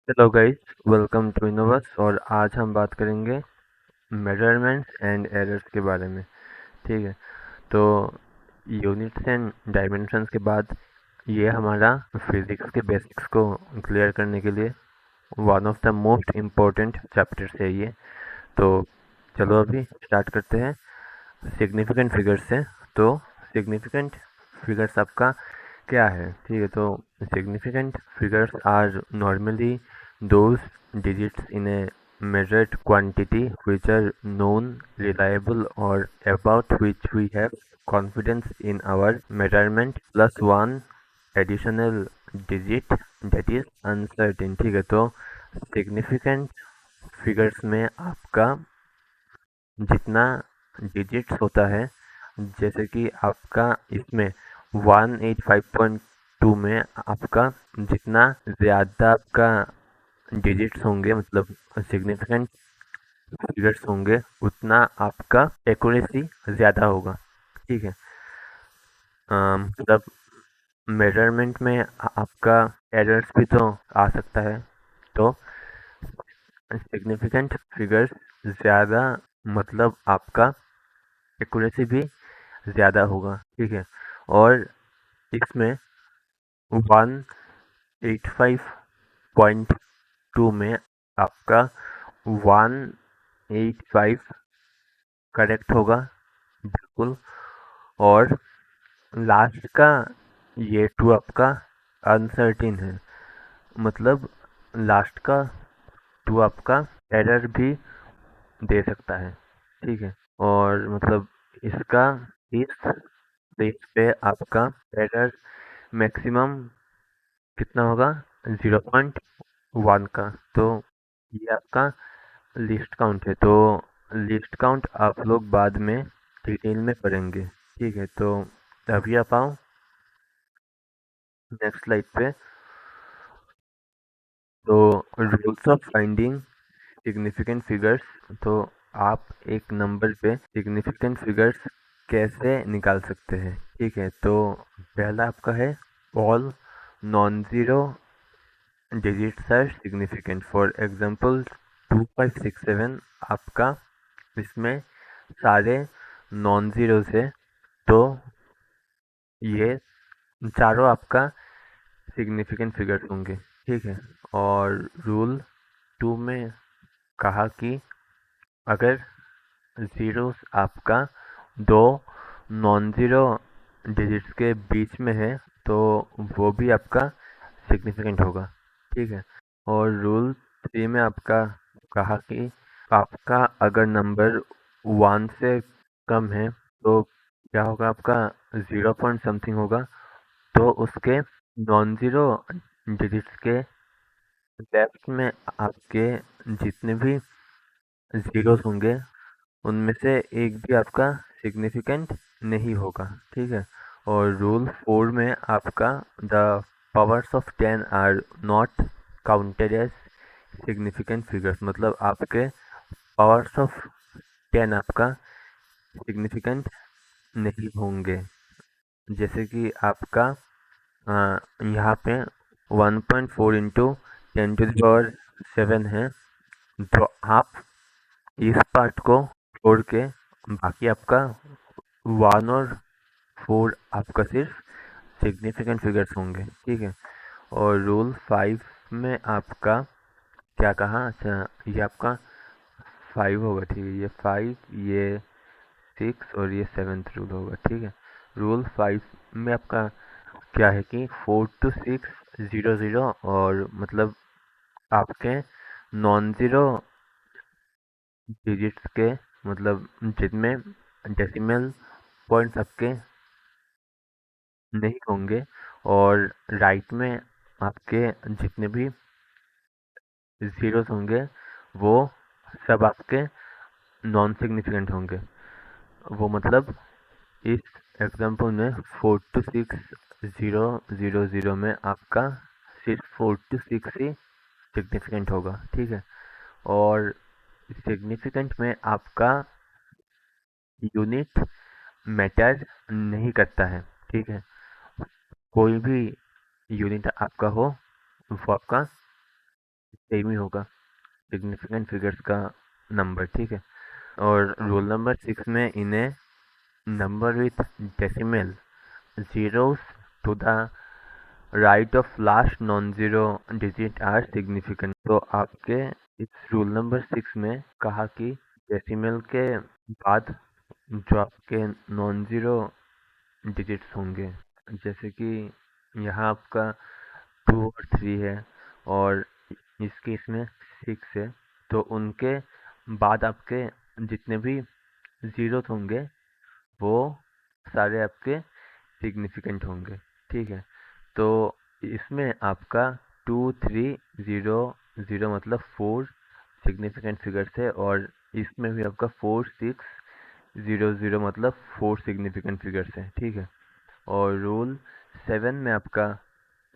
Hello guys, welcome to Innovus. और आज हम बात करेंगे मेजरमेंट्स एंड एरर्स के बारे में। ठीक है, तो यूनिट्स एंड डायमेंशंस के बाद ये हमारा फिजिक्स के बेसिक्स को क्लियर करने के लिए one of the most important chapters है ये। तो चलो अभी स्टार्ट करते हैं सिग्निफिकेंट फिगर्स से। तो सिग्निफिकेंट फिगर्स आपका क्या है? ठीक है, तो significant figures are normally those digits in a measured quantity which are known, reliable, or about which we have confidence in our measurement plus one additional digit that is uncertain। ठीक है, तो significant figures में आपका जितना digits होता है, जैसे कि आपका इसमें 185.2 में आपका जितना ज़्यादा आपका डिजिट्स होंगे, मतलब सिग्निफिकेंट फिगर्स होंगे, उतना आपका एक्यूरेसी ज़्यादा होगा। ठीक है, मतलब मेजरमेंट में आपका एरर्स भी तो आ सकता है। तो सिग्निफिकेंट फिगर्स ज़्यादा, मतलब आपका एक्यूरेसी भी ज़्यादा होगा। ठीक है, और इसमें 185.2 में आपका 185 करेक्ट होगा, बिल्कुल। और लास्ट का ये टू आपका अनसर्टेन है, मतलब लास्ट का टू आपका एरर भी दे सकता है। ठीक है, और मतलब इसका इस स्टेज पे आपका एरर मैक्सिमम कितना होगा? 0.1 का। तो ये आपका लिस्ट काउंट है। तो लिस्ट काउंट आप लोग बाद में डिटेल में पढ़ेंगे। ठीक है, तो अभी आप आओ नेक्स्ट स्लाइड पे। तो rules of finding significant figures. तो आप एक नंबर पे सिग्निफिकेंट फिगर्स कैसे निकाल सकते हैं? ठीक है, तो पहला आपका है all non zero digits are significant। For example 2567 आपका इसमें सारे नॉन ज़ीरोज़ है, तो ये चारों आपका सिग्निफिकेंट फिगर्स होंगे। ठीक है, और रूल 2 में कहा कि अगर ज़ीरोस आपका दो नॉन ज़ीरो डिजिट्स के बीच में है, तो वो भी आपका सिग्निफिकेंट होगा। ठीक है, और रूल 3 में आपका कहा कि आपका अगर नंबर 1 से कम है, तो क्या होगा? आपका 0 पॉइंट समथिंग होगा। तो उसके नॉन ज़ीरो डिजिट्स के लेफ्ट में आपके जितने भी ज़ीरोस होंगे, उनमें से एक भी आपका सिग्निफिकेंट नहीं होगा। ठीक है, और रूल 4 में आपका the powers of 10 are not counted as significant figures, मतलब आपके पावर्स ऑफ 10 आपका सिग्निफिकेंट नहीं होंगे। जैसे कि आपका यहाँ पे 1.4 इंटू 10⁻⁷ है, तो आप इस पार्ट को छोड़ के बाकी आपका 1 और 4 आपका सिर्फ सिग्निफिकेंट फिगर्स होंगे। ठीक है, और रूल 5 में आपका क्या कहा? अच्छा, ये आपका 5 होगा। ठीक है, ये 5, ये 6 और ये 7th रूल होगा। ठीक है, रूल 5 में आपका क्या है कि 4 to 6 0 0, और मतलब आपके नॉन ज़ीरो डिजिट्स के, मतलब जिनमें डेसिमल पॉइंट्स आपके नहीं होंगे, और राइट में आपके जितने भी ज़ीरोस होंगे, वो सब आपके नॉन सिग्निफिकेंट होंगे। वो मतलब इस एग्जाम्पल में 4 to 6 0 0 0 में आपका सिर्फ 4 to 6 ही सिग्निफिकेंट होगा। ठीक है, और सिग्निफिकेंट में आपका यूनिट मैटर नहीं करता है। ठीक है, कोई भी यूनिट आपका हो, वो आपका सेम ही होगा सिग्निफिकेंट फिगर्स का नंबर, ठीक है। और रूल नंबर 6 में इन्हें number with decimal zeros to the right of last non-zero digit are significant। तो आपके इस रूल नंबर 6 में कहा कि डेसिमल के बाद जो आपके नॉन जीरो डिजिट्स होंगे, जैसे कि यहाँ आपका 2 और 3 है और इसके इसमें 6 है, तो उनके बाद आपके जितने भी जीरोस होंगे वो सारे आपके सिग्निफिकेंट होंगे, ठीक है। तो इसमें आपका 2 3 0 0 मतलब 4 सिग्निफिकेंट फिगर्स है, और इसमें भी आपका 4 6 0 0 मतलब 4 सिग्निफिकेंट फिगर्स है, ठीक है। और रूल 7 में आपका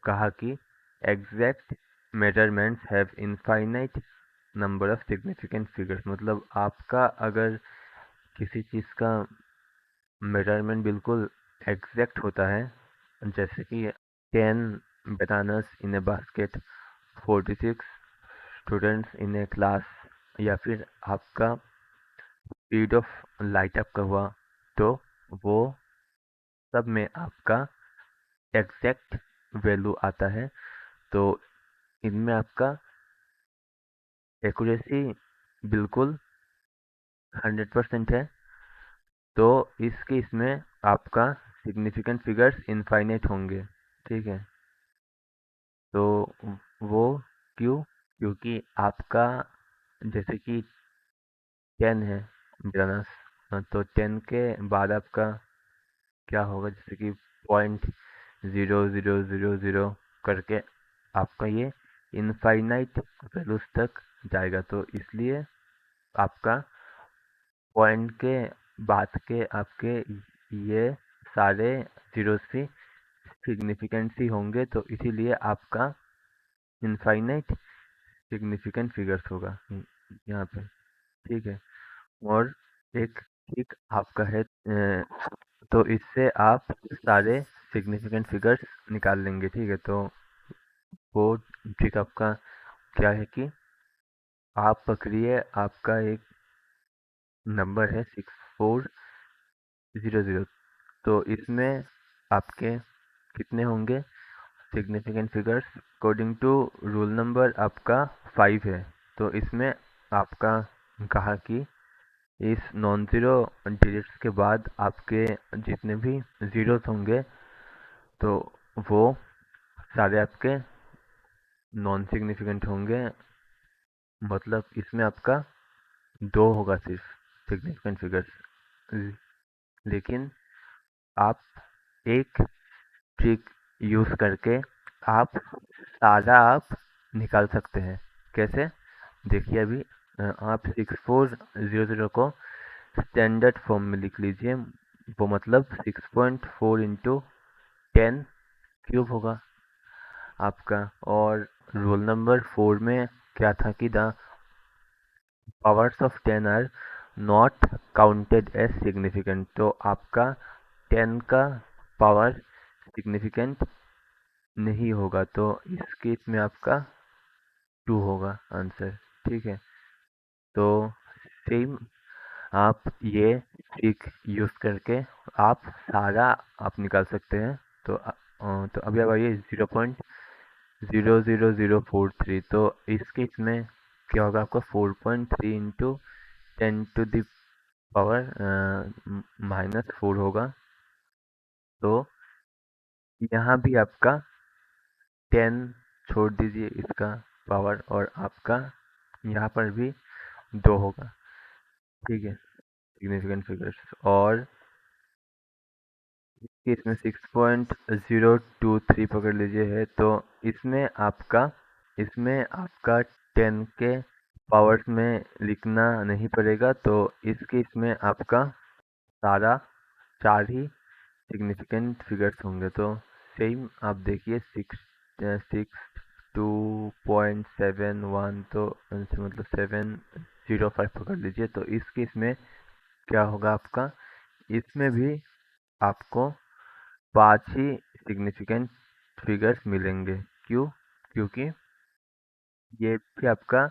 कहा कि exact measurements have infinite number of significant figures. मतलब आपका अगर किसी चीज़ का मेजरमेंट बिल्कुल एग्जैक्ट होता है, जैसे कि 10 bananas in A basket, 46 students in A class, या फिर आपका स्पीड ऑफ लाइट अप का हुआ, तो वो सब में आपका एग्जैक्ट वैल्यू आता है। तो इनमें आपका एक्यूरेसी बिल्कुल 100% है। तो इस केस में आपका सिग्निफिकेंट फिगर्स इनफाइनाइट होंगे, ठीक है। तो वो क्यों? क्योंकि आपका जैसे कि 10 है बनानास, तो 10 के बाद आपका क्या होगा, जैसे कि 0.0000 करके आपका ये इनफाइनाइट वैल्यूज तक जाएगा। तो इसलिए आपका पॉइंट के बाद के आपके ये सारे जीरोस भी सिग्निफिकेंट ही होंगे, तो इसीलिए आपका इनफाइनाइट सिग्निफिकेंट फिगर्स होगा यहाँ पे, ठीक है। और एक ट्रिक आपका है, तो इससे आप सारे सिग्निफिकेंट फिगर्स निकाल लेंगे, ठीक है। तो वो ट्रिक आपका क्या है कि आप पकड़िए आपका एक नंबर है 6400, तो इसमें आपके कितने होंगे significant figures? According to rule number आपका 5 है। तो इसमें आपका कहा कि इस नॉन ज़ीरो डिजिट्स के बाद आपके जितने भी ज़ीरोस होंगे, तो वो सारे आपके नॉन सिग्निफिकेंट होंगे। मतलब इसमें आपका 2 होगा सिर्फ सिग्निफिकेंट फिगर्स। लेकिन आप एक ट्रिक यूज़ करके आप सारा आप निकाल सकते हैं। कैसे? देखिए अभी आप 6400 को स्टैंडर्ड फॉर्म में लिख लीजिए। वो मतलब 6.4 इंटू 10 क्यूब होगा आपका। और रूल नंबर 4 में क्या था कि the powers of 10 are not counted as significant. तो आपका 10 का पावर सिग्निफिकेंट नहीं होगा, तो इस केस में आपका 2 होगा आंसर, ठीक है। तो सेम आप ये ट्रिक यूज़ करके आप सारा आप निकाल सकते हैं। तो अभी अब आइए 0.00043। तो इस केस में क्या होगा आपका 4.3 इंटू 10 टू द पावर -4 होगा। तो यहाँ भी आपका 10 छोड़ दीजिए इसका पावर, और आपका यहाँ पर भी 2 होगा, ठीक है सिग्निफिकेंट फिगर्स। और इसमें 6.023 पकड़ लीजिए है, तो इसमें आपका 10 के पावर्स में लिखना नहीं पड़ेगा। तो इसके इसमें आपका सारा 4 ही सिग्निफिकेंट फिगर्स होंगे। तो सेम आप देखिए 62.71, तो मतलब 705 पकड़ लीजिए। तो इस केस में क्या होगा आपका, इसमें भी आपको 5 ही सिग्निफिकेंट फिगर्स मिलेंगे। क्यों? क्योंकि ये भी आपका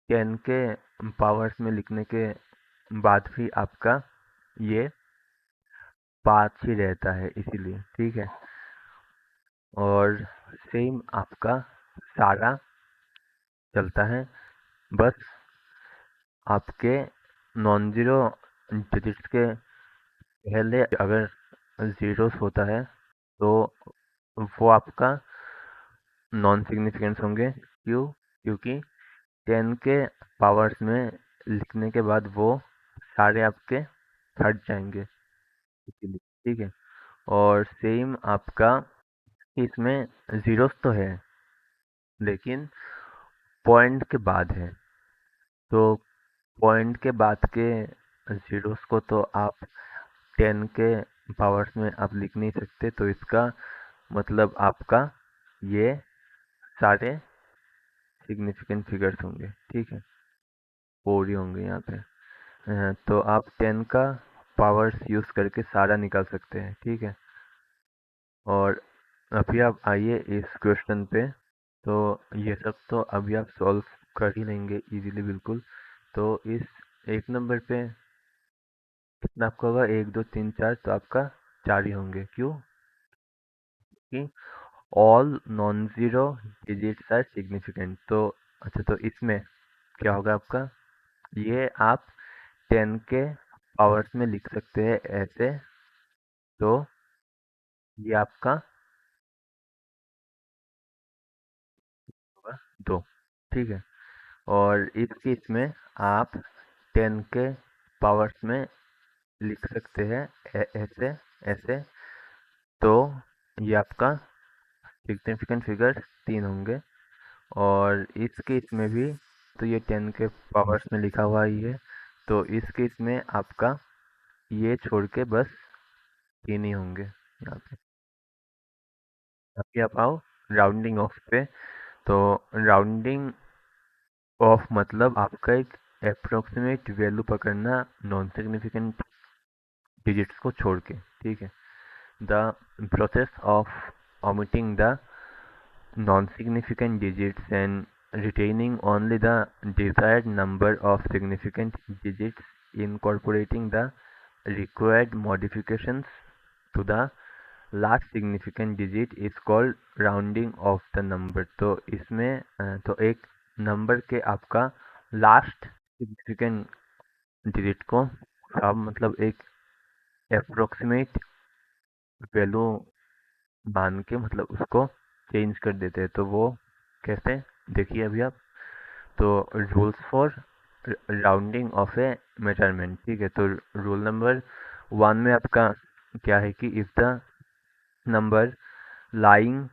10 के पावर्स में लिखने के बाद भी आपका ये 5 ही रहता है, इसीलिए ठीक है। और सेम आपका सारा चलता है, बस आपके नॉन ज़ीरो डिजिट्स के पहले अगर ज़ीरोस होता है तो वो आपका नॉन सिग्निफिकेंस होंगे। क्यों? क्योंकि 10 के पावर्स में लिखने के बाद वो सारे आपके हट जाएंगे, इसीलिए ठीक है। और सेम आपका इसमें ज़ीरोस तो है, लेकिन पॉइंट के बाद है, तो पॉइंट के बाद के ज़ीरोस को तो आप 10 के पावर्स में आप लिख नहीं सकते, तो इसका मतलब आपका ये सारे सिग्निफिकेंट फिगर्स होंगे, ठीक है, 4 ही होंगे यहाँ पे। तो आप 10 का पावर्स यूज़ करके सारा निकाल सकते हैं, ठीक है। और अभी आप आइए इस क्वेश्चन पे। तो ये सब तो अभी आप सॉल्व कर ही लेंगे इजीली, बिल्कुल। तो इस एक नंबर पे कितना आपका होगा? 1 2 3 4, तो आपका 4 ही होंगे। क्यों? कि all non zero digits are significant. तो अच्छा, तो इसमें क्या होगा आपका? ये आप 10 के पावर्स में लिख सकते हैं ऐसे। तो ये आपका होगा 2, ठीक है। और इस केस में आप 10 के पावर्स में लिख सकते हैं ऐसे ऐसे। तो ये आपका सिग्निफिकेंट फिगर्स 3 होंगे। और इस केस में भी तो ये 10 के पावर्स में लिखा हुआ ही है, तो इस केस में आपका ये छोड़ के बस 3 ही होंगे यहाँ पे। अभी आप आओ राउंडिंग ऑफ पे। तो राउंडिंग ऑफ मतलब आपका एक अप्रोक्सीमेट वैल्यू पकड़ना नॉन सिग्निफिकेंट डिजिट्स को छोड़ के, ठीक है। The process of omitting the non-significant digits and retaining only the desired number of significant digits, incorporating the required modifications to the last significant digit is called rounding of the number। तो इसमें तो एक number के आपका last significant digit को आप मतलब एक अप्रोक्सीमेट वैल्यू मान के मतलब उसको चेंज कर देते हैं। तो वो कैसे, देखिए अभी आप। तो rules for rounding off A measurement, ठीक है। तो रूल नंबर 1 में आपका क्या है कि if the number lying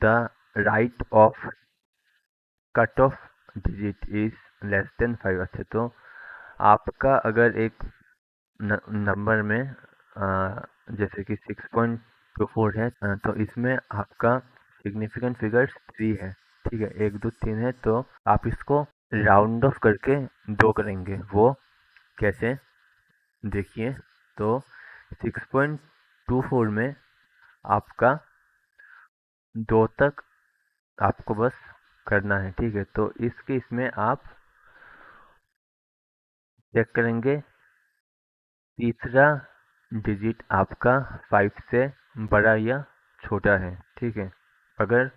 the right of cut off digit is less than 5। अच्छा, तो आपका अगर एक नंबर में जैसे कि 6.24 है, तो इसमें आपका सिग्निफिकेंट फिगर्स 3 है, ठीक है, 1 2 3 है। तो आप इसको राउंड ऑफ करके 2 करेंगे। वो कैसे, देखिए। तो 6.24 में आपका 2 तक आपको बस करना है, ठीक है। तो इसके इसमें आप चेक करेंगे तीसरा डिजिट आपका 5 से बड़ा या छोटा है, ठीक है। अगर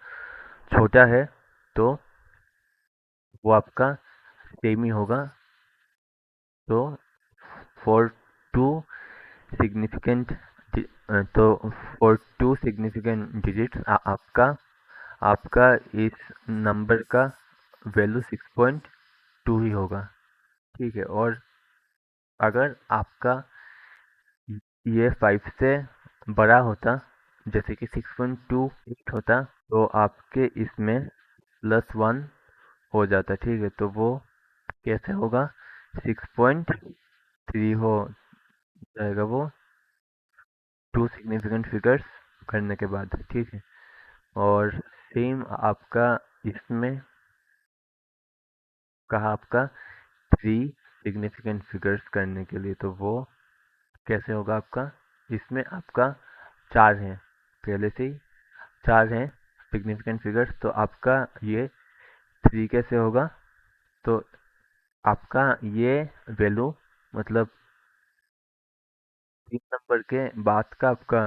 छोटा है तो वो आपका सेम ही होगा। तो फॉर टू सिग्निफिकेंट तो फॉर टू सिग्निफिकेंट डिजिट्स आपका आपका इस नंबर का वैल्यू 6.2 ही होगा, ठीक है। और अगर आपका ये 5 से बड़ा होता, जैसे कि 6.28 होता, तो आपके इसमें +1 हो जाता, ठीक है। तो वो कैसे होगा? 6.3 हो जाएगा वो टू सिग्निफिकेंट फिगर्स करने के बाद, ठीक है। और सेम आपका इसमें कहा आपका 3 सिग्निफिकेंट फिगर्स करने के लिए, तो वो कैसे होगा आपका? इसमें आपका 4 हैं, पहले से ही 4 हैं सिग्निफिकेंट फिगर्स। तो आपका ये 3 कैसे होगा? तो आपका ये वैल्यू मतलब 3 नंबर के बाद का आपका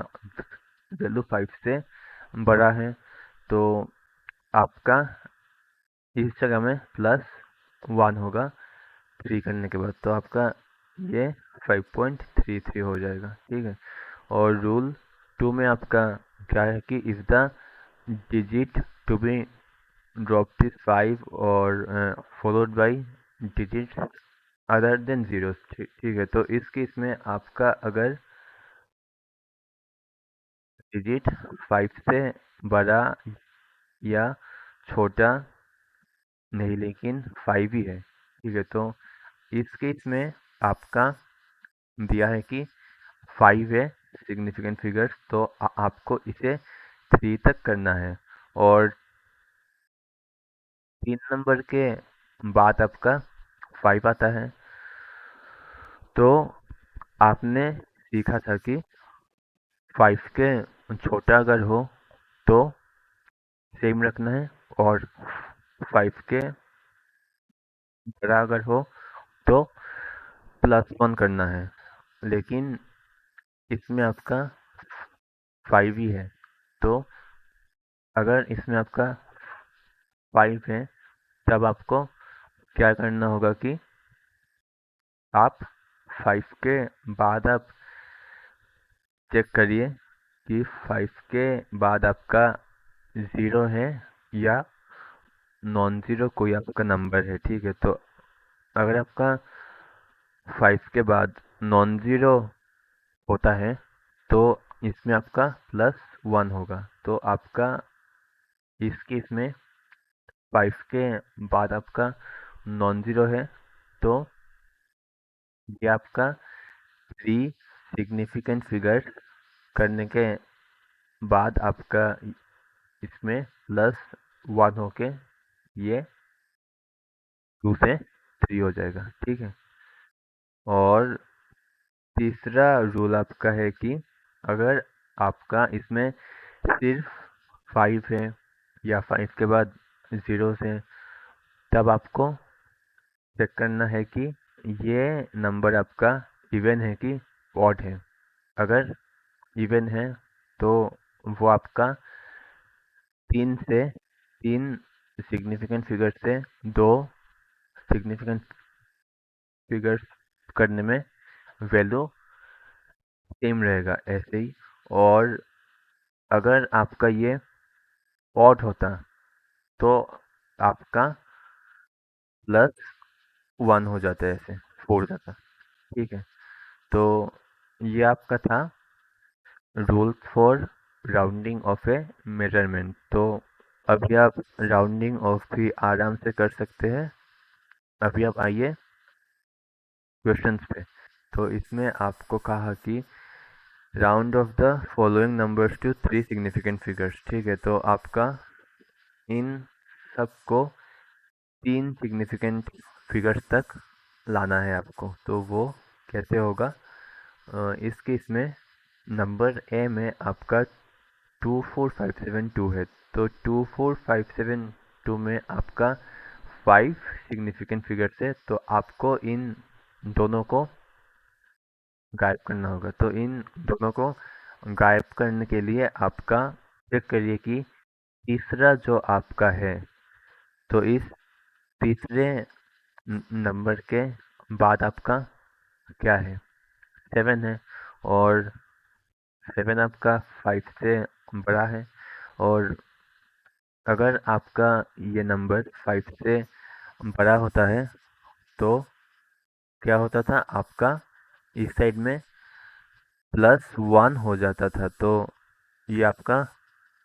वैल्यू 5 से बड़ा है, तो आपका इस जगह में +1 होगा 3 करने के बाद, तो आपका ये 5.33 हो जाएगा। ठीक है। और रूल 2 में आपका क्या है कि if the digit to be drop is 5 और followed by digit other than zero. ठीक है। तो इस केस में आपका अगर डिजिट 5 से बड़ा या छोटा नहीं लेकिन 5 ही है, ठीक है, तो इस केस में आपका दिया है कि 5 है सिग्निफिकेंट फिगर, तो आपको इसे 3 तक करना है। और 3 नंबर के बाद आपका 5 आता है। तो आपने सीखा था कि 5 के छोटा अगर हो तो सेम रखना है, और 5 के बड़ा अगर हो तो +1 करना है। लेकिन इसमें आपका 5 ही है, तो अगर इसमें आपका 5 है तब आपको क्या करना होगा कि आप 5 के बाद आप चेक करिए कि 5 के बाद आपका 0 है या नॉन ज़ीरो कोई आपका नंबर है। ठीक है। तो अगर आपका 5 के बाद नॉन ज़ीरो होता है तो इसमें आपका +1 होगा। तो आपका इस केस में 5 के बाद आपका नॉन ज़ीरो है, तो ये आपका 3 सिग्निफिकेंट फिगर करने के बाद आपका इसमें +1 होके ये 2 से 3 हो जाएगा। ठीक है। और तीसरा रूल आपका है कि अगर आपका इसमें सिर्फ 5 है या 5 के बाद ज़ीरोस है, तब आपको चेक करना है कि ये नंबर आपका इवन है कि ऑड है। अगर इवन है तो वो आपका 3 सिग्निफिकेंट फिगर से 2 सिग्निफिकेंट फिगर्स करने में वैल्यू सेम रहेगा ऐसे ही। और अगर आपका ये ऑड होता तो आपका +1 हो जाता है, ऐसे 4 जाता। ठीक है। तो ये आपका था rules for rounding off A measurement. तो अभी आप राउंडिंग ऑफ भी आराम से कर सकते हैं। अभी आप आइए क्वेश्चंस पे। तो इसमें आपको कहा कि round off the following numbers to 3 significant figures. ठीक है। तो आपका इन सबको 3 सिग्निफिकेंट फिगर्स तक लाना है आपको। तो वो कैसे होगा? इस केस में नंबर ए में आपका 24572 है, तो 24572 में आपका 5 सिग्निफिकेंट फिगर्स है, तो आपको इन दोनों को गायब करना होगा। तो इन दोनों को गायब करने के लिए आपका चेक करिए कि तीसरा जो आपका है, तो इस तीसरे नंबर के बाद आपका क्या है? 7 है, और 7 आपका 5 से बड़ा है। और अगर आपका ये नंबर 5 से बड़ा होता है तो क्या होता था? आपका इस साइड में +1 हो जाता था, तो ये आपका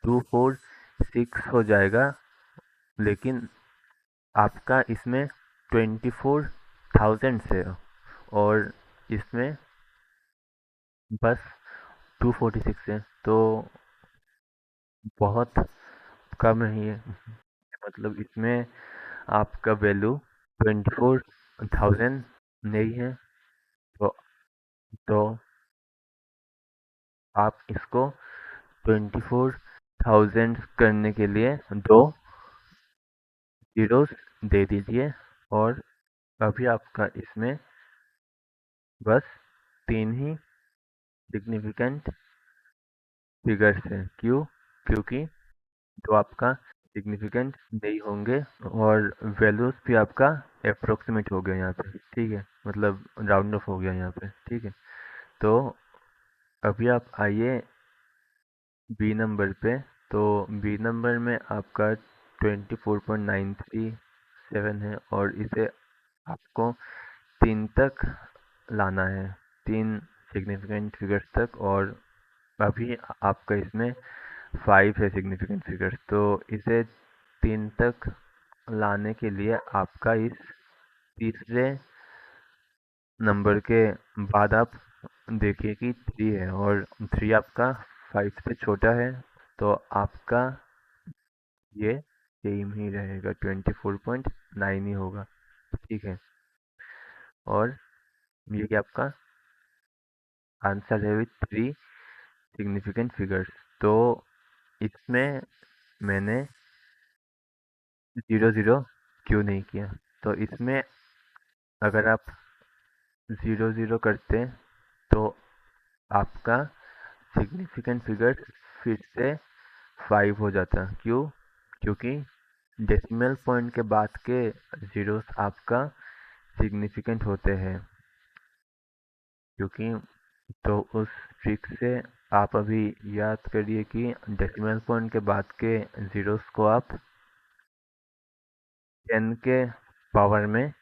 246 हो जाएगा। लेकिन आपका इसमें 24,000 से, और इसमें बस 246 है, तो बहुत कम है ये। मतलब इसमें आपका वैल्यू 24,000 नहीं है। तो तो आप इसको 24,000 करने के लिए दो ज़ीरोस दे दीजिए और अभी आपका इसमें बस 3 ही सिग्निफिकेंट फिगर्स हैं। क्यों? क्योंकि तो आपका सिग्निफिकेंट नहीं होंगे और वैल्यूज भी आपका अप्रोक्सीमेट हो गया यहाँ पे, ठीक है, मतलब राउंड ऑफ हो गया यहाँ पे, ठीक है। तो अभी आप आइए बी नंबर पे। तो बी नंबर में आपका 24.937 है और इसे आपको 3 तक लाना है, 3 सिग्निफिकेंट फिगर्स तक। और अभी आपका इसमें 5 है सिग्निफिकेंट फिगर्स, तो इसे 3 तक लाने के लिए आपका इस तीसरे नंबर के बाद आप देखिए कि 3 है और 3 आपका 5 से छोटा है, तो आपका ये सेम ही रहेगा, 24.9 ही होगा, ठीक है। और ये कि आपका आंसर है विथ 3 सिग्निफिकेंट फिगर्स। तो इसमें मैंने 0 0 क्यों नहीं किया? तो इसमें अगर आप 0 0 करते तो आपका सिग्निफिकेंट फिगर फिर से 5 हो जाता। क्यों? क्योंकि डेसिमल पॉइंट के बाद के जीरोस आपका सिग्निफिकेंट होते हैं, क्योंकि तो उस ट्रिक से आप अभी याद करिए कि डेसिमल पॉइंट के बाद के जीरोस को आप 10 के पावर में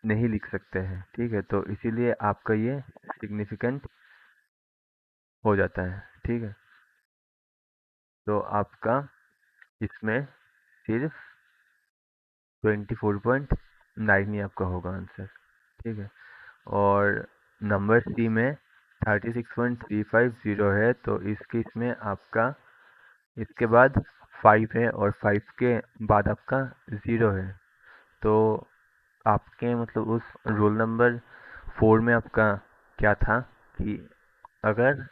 नहीं लिख सकते हैं, ठीक है। तो इसीलिए आपका ये सिग्निफिकेंट हो जाता है, ठीक है। तो आपका इसमें सिर्फ 24.9 ही आपका होगा आंसर, ठीक है। और नंबर सी में 36.350 है, तो इसके इसमें आपका इसके बाद 5 है और 5 के बाद आपका 0 है। तो आपके मतलब उस रोल नंबर 4 में आपका क्या था कि अगर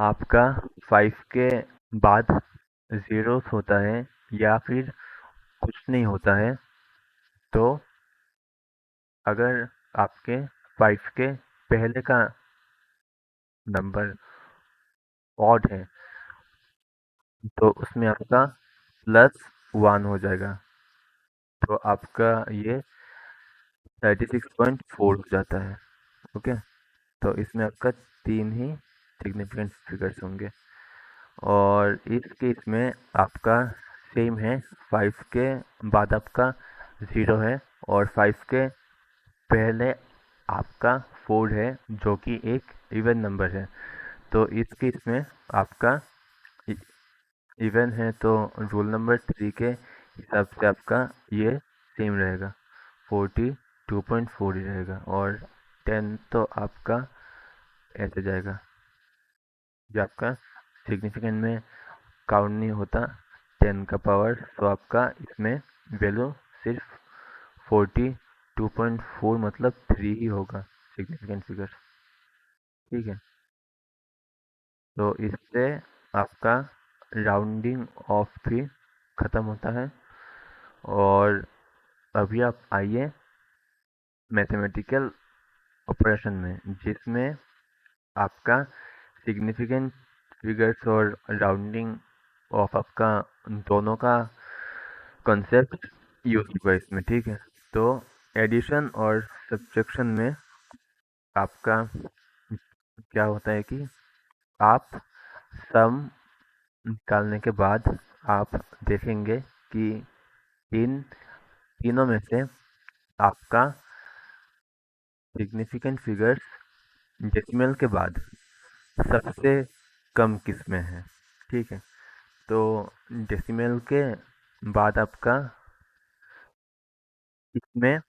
आपका 5 के बाद जीरोस होता है या फिर कुछ नहीं होता है, तो अगर आपके 5 के पहले का नंबर ऑड है तो उसमें आपका +1 हो जाएगा, तो आपका ये 36.4 हो जाता है, ओके। तो इसमें आपका 3 ही सिग्निफिकेंट फिगर्स होंगे और इस केस में आपका सेम है, 5 के बाद आपका 0 है और 5 के पहले आपका 4 है जो कि एक इवन नंबर है। तो इस केस में आपका इवन है, तो रूल नंबर 3 के हिसाब से आपका ये सेम रहेगा, 42.4 ही रहेगा। और 10 तो आपका ऐसे जाएगा, जो आपका सिग्निफिकेंट में काउंट नहीं होता 10 का पावर, तो आपका इसमें वैल्यू सिर्फ 42.4 मतलब 3 ही होगा सिग्निफिकेंट फिगर, ठीक है। तो इससे आपका राउंडिंग ऑफ भी ख़त्म होता है। और अभी आप आइए मैथमेटिकल ऑपरेशन में, जिसमें आपका सिग्निफिकेंट फिगर्स और राउंडिंग ऑफ आपका दोनों का कॉन्सेप्ट यूज होगा इसमें, ठीक है। तो एडिशन और सब्ट्रैक्शन में आपका क्या होता है कि आप सम निकालने के बाद आप देखेंगे कि इन तीनों में से आपका सिग्निफिकेंट फिगर्स डेसिमल के बाद सबसे कम किस में है, ठीक है। तो डेसिमल के बाद आपका इसमें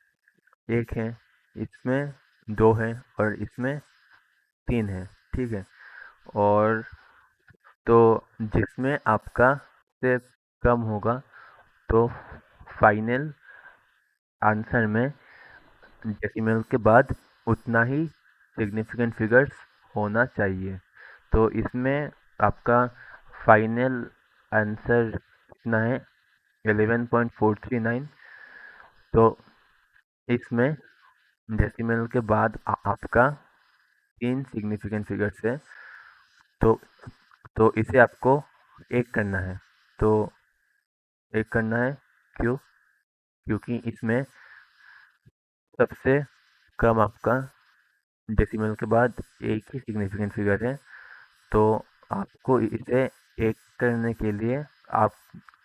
1 है, इसमें 2 है और इसमें 3 है, ठीक है। और तो जिसमें आपका से कम होगा तो फाइनल आंसर में डेसिमल के बाद उतना ही सिग्निफिकेंट फिगर्स होना चाहिए। तो इसमें आपका फाइनल आंसर कितना है, 11.439। तो इसमें डेसिमल के बाद आपका 3 सिग्निफिकेंट फिगर्स है। तो इसे आपको एक करना है। तो एक करना है, क्यों? क्योंकि इसमें सबसे कम आपका डेसिमल के बाद एक ही सिग्निफिकेंट फिगर है। तो आपको इसे एक करने के लिए आप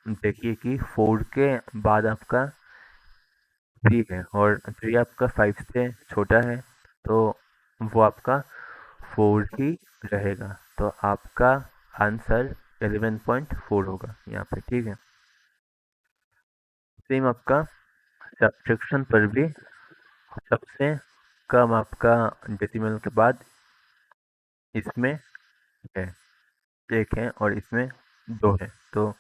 देखिए कि 4 के बाद आपका 3 है और 3 आपका 5 से छोटा है, तो वो आपका 4 ही रहेगा। तो आपका आंसर 11.4 होगा यहाँ पे, ठीक है। सेम आपका सब्ट्रैक्शन पर भी सबसे कम आपका डेसिमल के बाद इसमें है, एक है और इसमें दो है। तो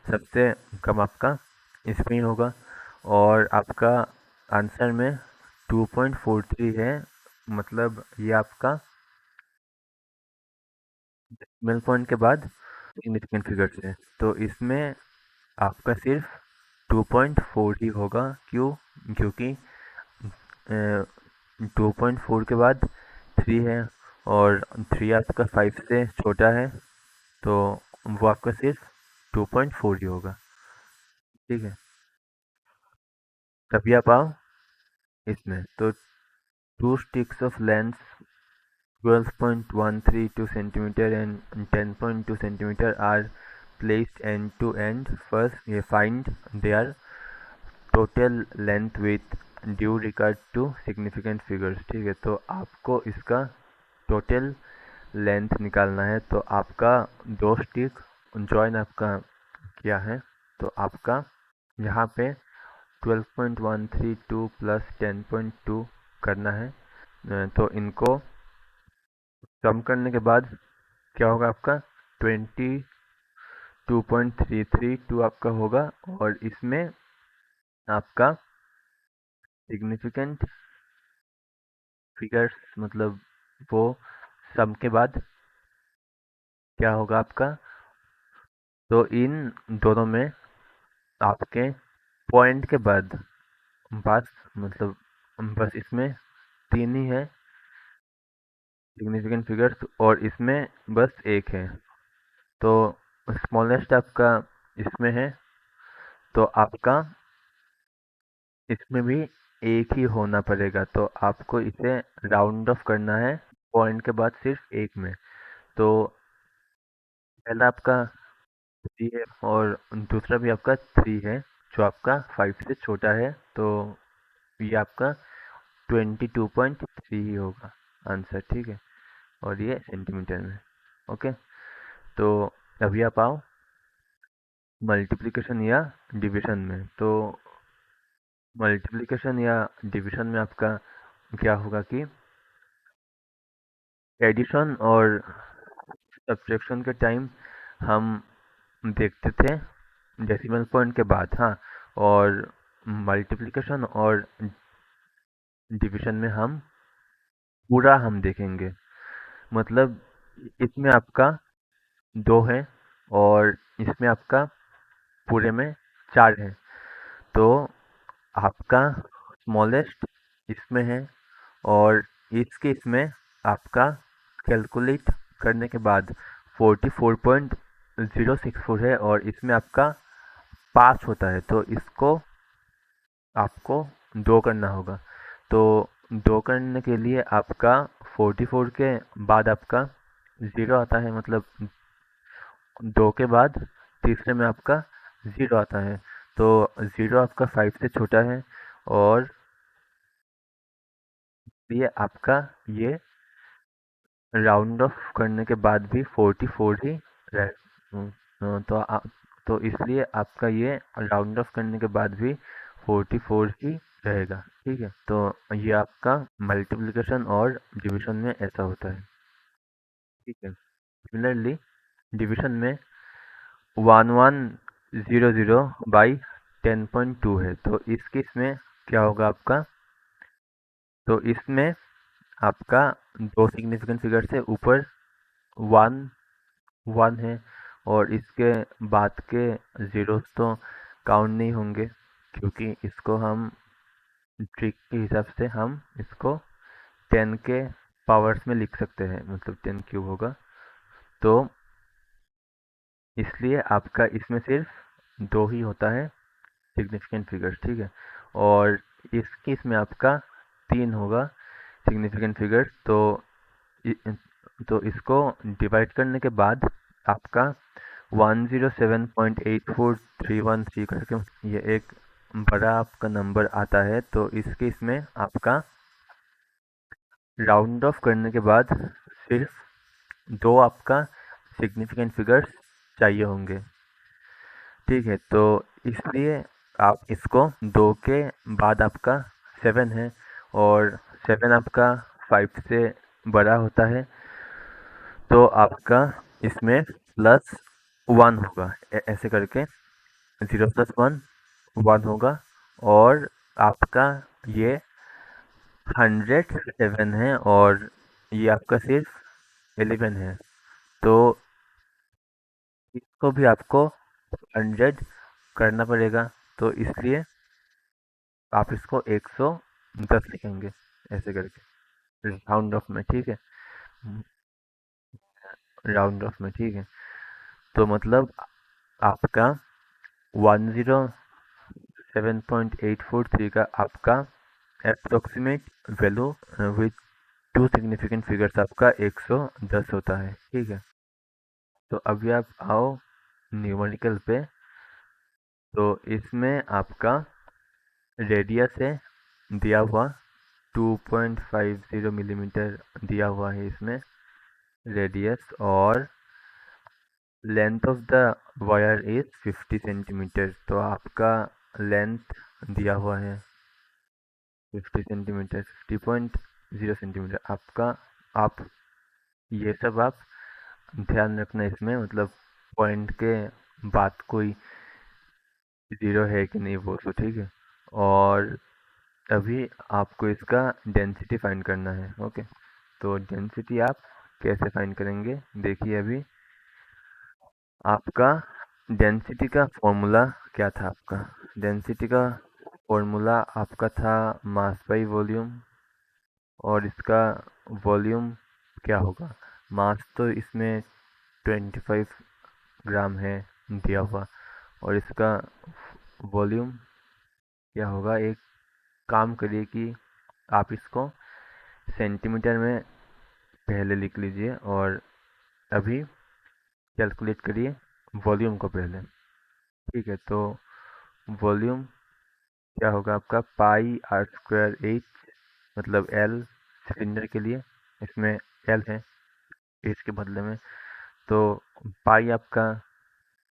सबसे कम आपका इसमें ही होगा और आपका आंसर में 2.43 है। मतलब ये आपका डेसिमल पॉइंट के बाद सिग्निफिकेंट फिगर्स है। तो इसमें आपका सिर्फ 2.4 ही होगा। क्यों? क्योंकि 2.4 के बाद 3 है और 3 आपका 5 से छोटा है, तो वो आपका सिर्फ 2.4 ही होगा, ठीक है। तभी आप आओ इसमें। तो 2 sticks of length 12.132 centimeter and 10.2 centimeter are placed end to end. First, you find their total length with due regard to significant figures, ठीक है। तो आपको इसका टोटल लेंथ निकालना है। तो आपका 2 स्टिक जॉइन आपका क्या है, तो आपका यहाँ पे 12.132 प्लस 10.2 करना है। तो इनको कम करने के बाद क्या होगा आपका 22.332 आपका होगा और इसमें आपका सिग्निफिकेंट फिगर्स मतलब वो सम के बाद क्या होगा आपका। तो इन दोनों में आपके पॉइंट के बाद बस मतलब बस इसमें 3 ही है सिग्निफिकेंट फिगर्स और इसमें बस एक है। तो स्मॉलेस्ट आपका इसमें है, तो आपका इसमें भी एक ही होना पड़ेगा। तो आपको इसे राउंड ऑफ करना है पॉइंट के बाद सिर्फ एक में। तो पहला आपका 3 है और दूसरा भी आपका 3 है जो आपका 5 से छोटा है। तो ये आपका 22.3 ही होगा आंसर, ठीक है। और ये सेंटीमीटर में, ओके। तो अभी आप आओ मल्टीप्लिकेशन या डिवीजन में। तो मल्टीप्लिकेशन या डिवीजन में आपका क्या होगा कि एडिशन और सब्ट्रैक्शन के टाइम हम देखते थे डेसिमल पॉइंट के बाद, हाँ। और मल्टीप्लिकेशन और डिवीजन में हम पूरा हम देखेंगे। मतलब इसमें आपका 2 है और इसमें आपका पूरे में 4 है। तो आपका स्मॉलेस्ट इसमें है और इसके इसमें आपका कैलकुलेट करने के बाद 44.064 है और इसमें आपका 5 होता है। तो इसको आपको 2 करना होगा। तो 2 करने के लिए आपका 44 के बाद आपका 0 आता है, मतलब 2 के बाद तीसरे में आपका 0 आता है। तो 0 आपका 5 से छोटा है और ये आपका ये राउंड ऑफ करने के बाद भी 44 ही रह तो इसलिए आपका ये राउंड ऑफ करने के बाद भी 44 ही रहेगा, ठीक है। तो ये आपका मल्टीप्लिकेशन और डिवीजन में ऐसा होता है, ठीक है। सिमिलरली डिवीजन में 1100 बाई 10.2 है। तो इस केस में क्या होगा आपका। तो इसमें आपका 2 सिग्निफिकेंट फिगर से ऊपर 1 1 है और इसके बाद के जीरोस तो काउंट नहीं होंगे, क्योंकि इसको हम ट्रिक के हिसाब से हम इसको 10 के पावर्स में लिख सकते हैं, मतलब 10 क्यूब होगा। तो इसलिए आपका इसमें सिर्फ 2 ही होता है सिग्निफिकेंट फिगर्स, ठीक है। और इसकी इसमें आपका 3 होगा सिग्निफिकेंट फिगर्स। इ- तो इसको डिवाइड करने के बाद आपका 107.84313 करके ये एक बड़ा आपका नंबर आता है। तो इसके इसमें आपका राउंड ऑफ करने के बाद सिर्फ 2 आपका सिग्निफिकेंट फिगर्स चाहिए होंगे, ठीक है। तो इसलिए आप इसको 2 के बाद आपका 7 है, और 7 आपका 5 से बड़ा होता है, तो आपका इसमें +1 होगा। ऐसे करके 0 + 1 1 होगा। और आपका ये 107 है, और ये आपका सिर्फ 11 है। तो इसको भी आपको 100 करना पड़ेगा। तो इसलिए आप इसको 110 लिखेंगे, ऐसे करके राउंड ऑफ में, ठीक है। राउंड ऑफ में, ठीक है। तो मतलब आपका 107.843 का आपका approximate value with 2 significant figures आपका 110 होता है, ठीक है। तो अभी आप आओ न्यूमेरिकल पे। तो इसमें आपका रेडियस है दिया हुआ 2.50 मिलीमीटर दिया हुआ है इसमें रेडियस। और length of the wire is 50 centimetre. तो आपका लेंथ दिया हुआ है 50 सेंटीमीटर, 50.0 सेंटीमीटर आपका। आप ये सब आप ध्यान रखना इसमें, मतलब पॉइंट के बाद कोई ज़ीरो है कि नहीं वो, तो ठीक है। और अभी आपको इसका डेंसिटी फाइंड करना है, ओके। तो डेंसिटी आप कैसे फाइंड करेंगे, देखिए अभी आपका डेंसिटी का फॉर्मूला क्या था। आपका डेंसिटी का फॉर्मूला आपका था मास बाई वॉल्यूम। और इसका वॉल्यूम क्या होगा, मास तो इसमें 25 ग्राम है दिया हुआ, और इसका वॉल्यूम क्या होगा। एक काम करिए कि आप इसको सेंटीमीटर में पहले लिख लीजिए, और अभी कैलकुलेट करिए वॉल्यूम को पहले, ठीक है। तो वॉल्यूम क्या होगा आपका πr²h, मतलब एल सिलेंडर के लिए इसमें एल है एच के बदले में। तो पाई आपका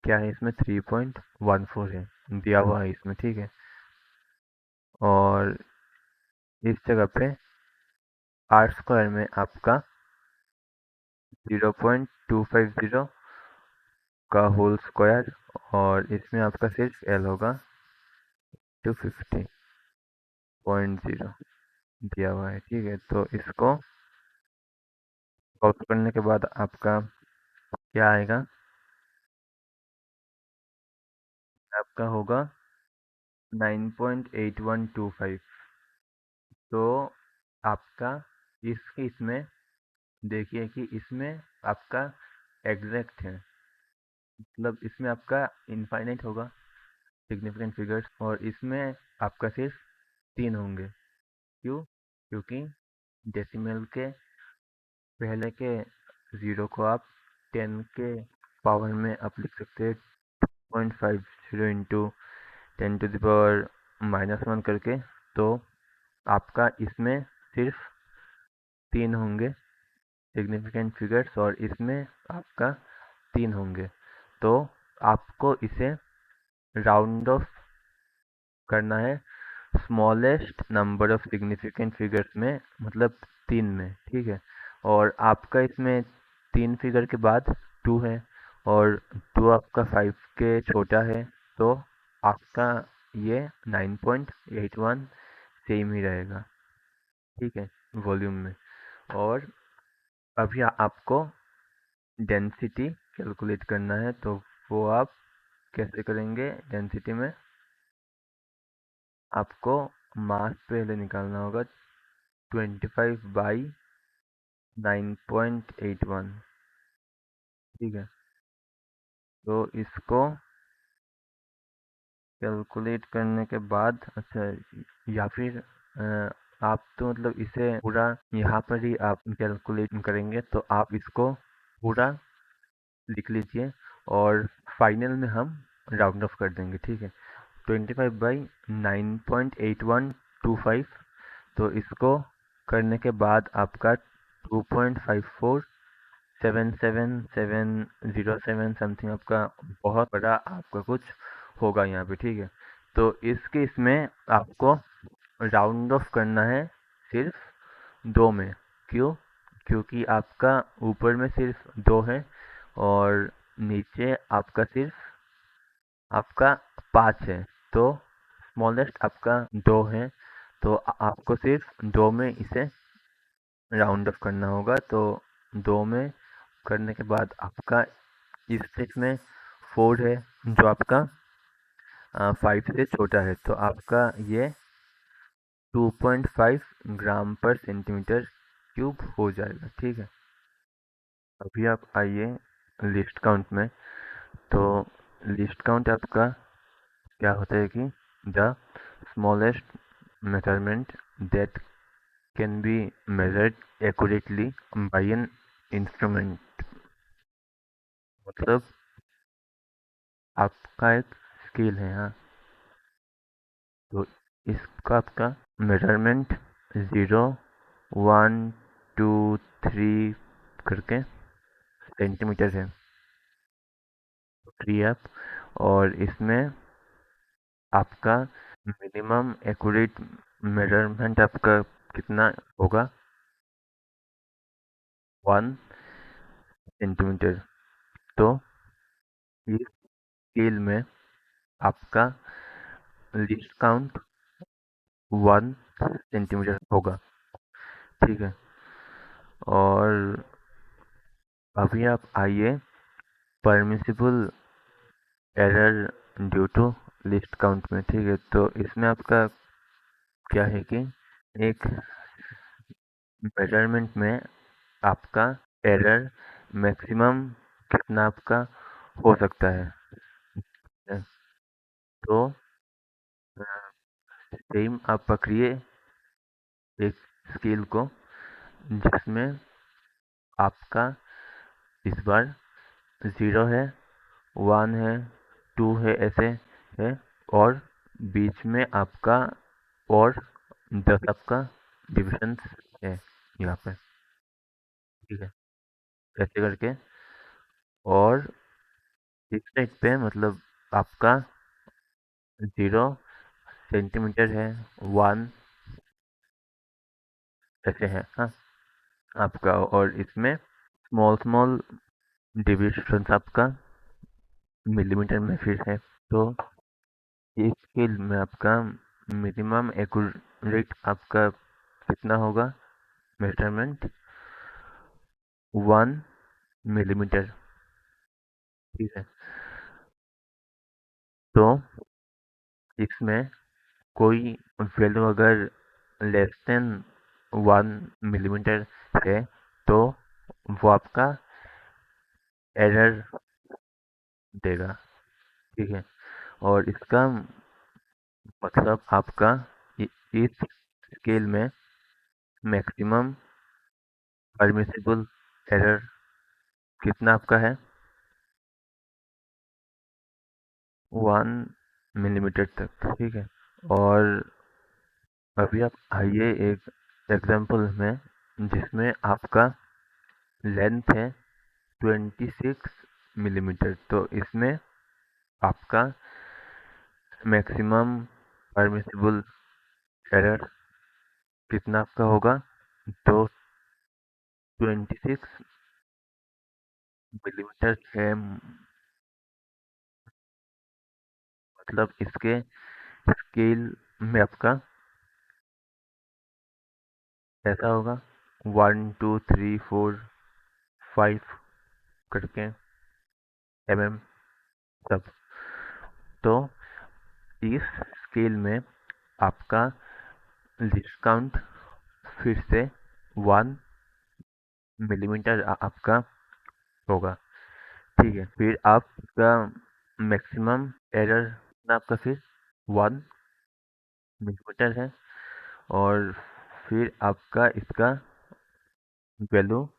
क्या है इसमें 3.14 है दिया हुआ है इसमें, ठीक है। और इस जगह पे r² में आपका 0.250 का होल स्क्वायर, और इसमें आपका सिर्फ एल होगा 250.0 दिया हुआ है, ठीक है। तो इसको सॉल्व करने के बाद आपका क्या आएगा, आपका होगा 9.8125। तो आपका इसमें देखिए कि इसमें आपका एग्जैक्ट है, मतलब इसमें आपका इनफाइनाइट होगा सिग्निफिकेंट फिगर्स, और इसमें आपका सिर्फ 3 होंगे। क्यों, क्योंकि डेसिमल के पहले के ज़ीरो को आप 10 के पावर में आप लिख सकते हैं 2.50 इंटू 10⁻⁻1 करके। तो आपका इसमें सिर्फ 3 होंगे सिग्निफिकेंट फिगर्स, और इसमें आपका 3 होंगे। तो आपको इसे राउंड ऑफ करना है smallest number of significant figures में, मतलब 3 में, ठीक है। और आपका इसमें 3 फिगर के बाद 2 है, और 2 आपका 5 के छोटा है। तो आपका ये 9.81 सेम ही रहेगा, ठीक है, वॉल्यूम में। और अभी आपको डेंसिटी कैलकुलेट करना है। तो वो आप कैसे करेंगे डेंसिटी में, आपको मास पहले निकालना होगा 25/9.81। ठीक है, तो इसको कैलकुलेट करने के बाद, अच्छा, या फिर आप तो मतलब इसे पूरा यहाँ पर ही आप कैलकुलेट करेंगे, तो आप इसको पूरा लिख लीजिए और फाइनल में हम राउंड ऑफ कर देंगे। ठीक है, 25/9.8125। तो इसको करने के बाद आपका 2.547707 समथिंग आपका बहुत बड़ा आपका कुछ होगा यहाँ पे। ठीक है, तो इस केस में आपको राउंड ऑफ करना है सिर्फ दो में। क्यों? क्योंकि आपका ऊपर में सिर्फ दो है और नीचे आपका सिर्फ आपका पाँच है, तो स्मॉलेस्ट आपका दो है, तो आपको सिर्फ दो में इसे राउंड ऑफ करना होगा। तो दो में करने के बाद आपका इस केस में फोर है, जो आपका फाइव से छोटा है, तो आपका ये 2.5 ग्राम पर सेंटीमीटर क्यूब हो जाएगा। ठीक है, अभी आप आइए लिस्ट काउंट में। तो लिस्ट काउंट आपका क्या होता है कि the smallest measurement that can be measured accurately by an instrument. मतलब आपका एक स्केल है, हाँ, तो इसका आपका मेजरमेंट 0 1 2 3 करके सेंटीमीटर है, 3 और इसमें आपका मिनिमम एक्यूरेट मेजरमेंट आपका कितना होगा? 1 सेंटीमीटर। तो इस स्केल में आपका लीस्ट काउंट 1 सेंटीमीटर होगा। ठीक है, और अभी आप आइए permissible error due to least count में। ठीक है, तो इसमें आपका क्या है कि एक मेजरमेंट में आपका एरर मैक्सिमम कितना आपका हो सकता है। तो सेम आप पकड़िए एक स्केल को, जिसमें आपका इस बार 0 है, 1 है, 2 है, ऐसे है, और बीच में आपका और 10 आपका डिविजन है यहाँ पे। ठीक है, ऐसे करके, और इस साइड पे मतलब आपका 0 सेंटीमीटर है, 1 ऐसे है, हाँ, आपका, और इसमें स्मॉल स्मॉल डिविजन आपका मिलीमीटर में फिर है। तो इस स्केल में आपका मिनिमम एक्यूरेट आपका कितना होगा मेजरमेंट? 1 मिलीमीटर। ठीक है, तो इसमें कोई वैल्यू अगर लेस देन 1 मिलीमीटर है, तो वो आपका एरर देगा। ठीक है, और इसका मतलब आपका इस स्केल में मैक्सिमम परमिसिबल एरर कितना आपका है? 1 मिलीमीटर तक। ठीक है, और अभी आप आइए एक एग्जांपल में, जिसमें आपका लेंथ है 26 मिलीमीटर। तो इसमें आपका मैक्सिमम परमिसिबल एरर कितना आपका होगा? तो 26 मिलीमीटर है, मतलब इसके स्केल में आपका ऐसा होगा 1 2 3 4 5 करके सब। तो इस स्केल में आपका लीस्ट काउंट फिर से 1 मिलीमीटर आपका होगा। ठीक है, फिर आपका मैक्सिमम एरर आपका फिर 1 मिलीमीटर है। और फिर आपका इसका वैल्यू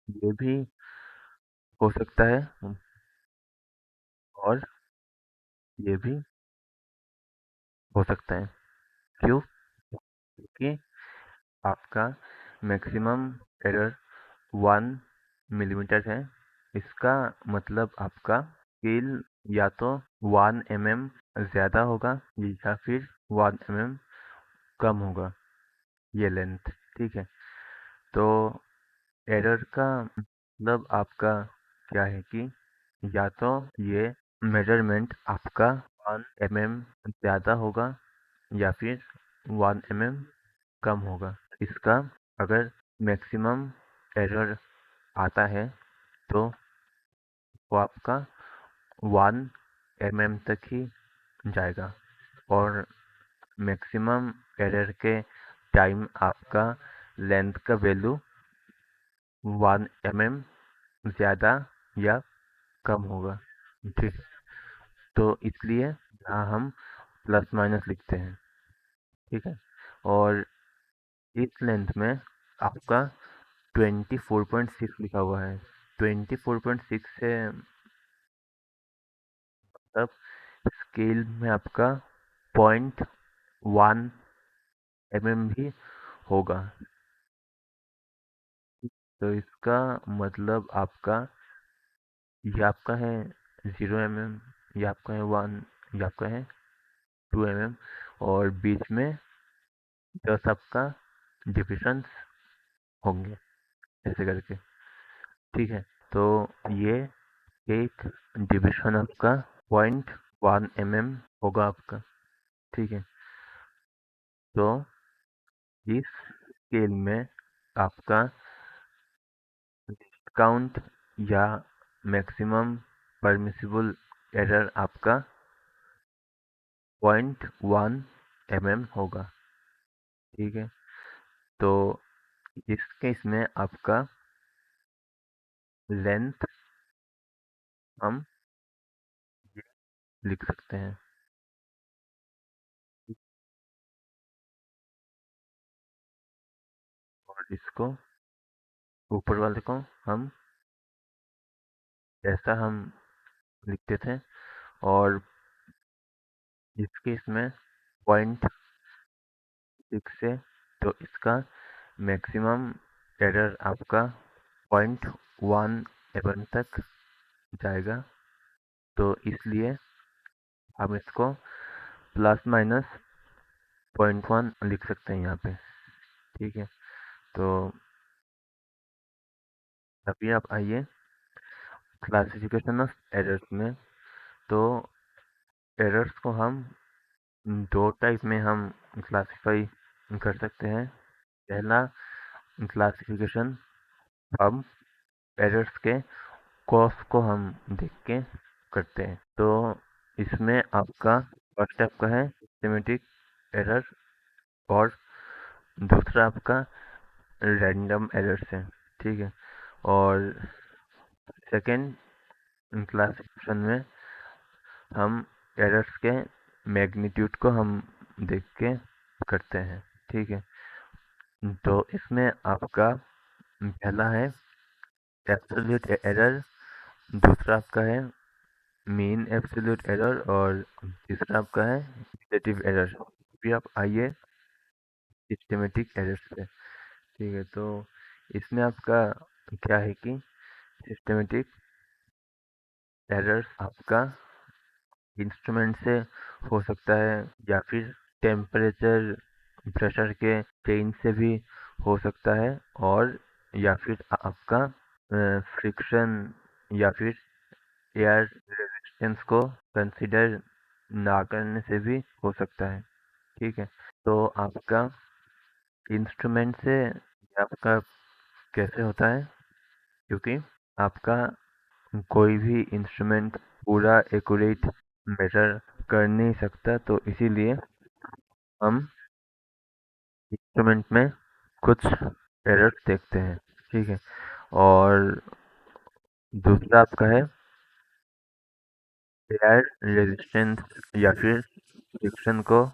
ये भी हो सकता है और ये भी हो सकता है। क्यों? क्योंकि आपका मैक्सिमम एरर 1 मिलीमीटर है। इसका मतलब आपका स्केल या तो 1 mm ज़्यादा होगा या फिर 1 mm कम होगा, ये लेंथ। ठीक है, तो एरर का मतलब आपका क्या है कि या तो ये मेजरमेंट आपका 1 mm ज़्यादा होगा या फिर 1 mm कम होगा। इसका अगर मैक्सिमम एरर आता है तो वो आपका 1 mm तक ही जाएगा और मैक्सिमम एरर के टाइम आपका लेंथ का वैल्यू 1 mm ज़्यादा या कम होगा। ठीक, तो इसलिए यहाँ हम प्लस माइनस लिखते हैं। ठीक है, और इस लेंथ में आपका 24.6 लिखा हुआ है। 24.6 से मतलब स्केल में आपका 0.1 mm भी होगा। तो इसका मतलब आपका ये आपका है 0 mm, ये आपका है 1, ये आपका है 2 mm, और बीच में 10 आपका डिविजन्स होंगे ऐसे करके। ठीक है, तो ये एक डिविजन आपका 0.1 mm होगा आपका। ठीक है, तो इस स्केल में आपका काउंट या मैक्सिमम परमिसिबल एरर आपका 0.1 mm होगा। ठीक है, तो इस केस में आपका लेंथ हम लिख सकते हैं। और इसको ऊपर वाले को हम ऐसा हम लिखते थे, और इस केस में 0.6 है तो इसका मैक्सिमम एरर आपका 0.1 mm तक जाएगा। तो इसलिए हम इसको प्लस माइनस 0.1 लिख सकते हैं यहाँ पे। ठीक है, तो अभी आप आइए क्लासिफिकेशन ऑफ एरर्स में। तो एरर्स को हम दो टाइप में हम क्लासिफाई कर सकते हैं। पहला क्लासिफिकेशन हम एरर्स के कॉज को हम देख के करते हैं। तो इसमें आपका फर्स्ट आपका है सिस्टमेटिक एरर और दूसरा आपका रैंडम एरर्स है। ठीक है, और सेकेंड क्लासिफिकेशन में हम एरर्स के मैग्नीट्यूड को हम देख के करते हैं। ठीक है, तो इसमें आपका पहला है एब्सोल्यूट एरर, दूसरा आपका है मीन एब्सोल्यूट एरर, और तीसरा आपका है रिलेटिव एरर। अभी आप आइए सिस्टमेटिक एरर्स पे। ठीक है, तो इसमें आपका क्या है कि सिस्टमेटिक एरर्स आपका इंस्ट्रूमेंट से हो सकता है या फिर टेम्परेचर प्रेशर के चेंज से भी हो सकता है, और या फिर आपका फ्रिक्शन या फिर एयर रेजिस्टेंस को कंसिडर ना करने से भी हो सकता है। ठीक है, तो आपका इंस्ट्रूमेंट से ये आपका कैसे होता है, क्योंकि आपका कोई भी इंस्ट्रूमेंट पूरा एक्यूरेट मेजर कर नहीं सकता, तो इसीलिए हम इंस्ट्रूमेंट में कुछ एरर्स देखते हैं, ठीक है। और दूसरा आपका है एयर रेजिस्टेंस या फिर फ्रिक्शन को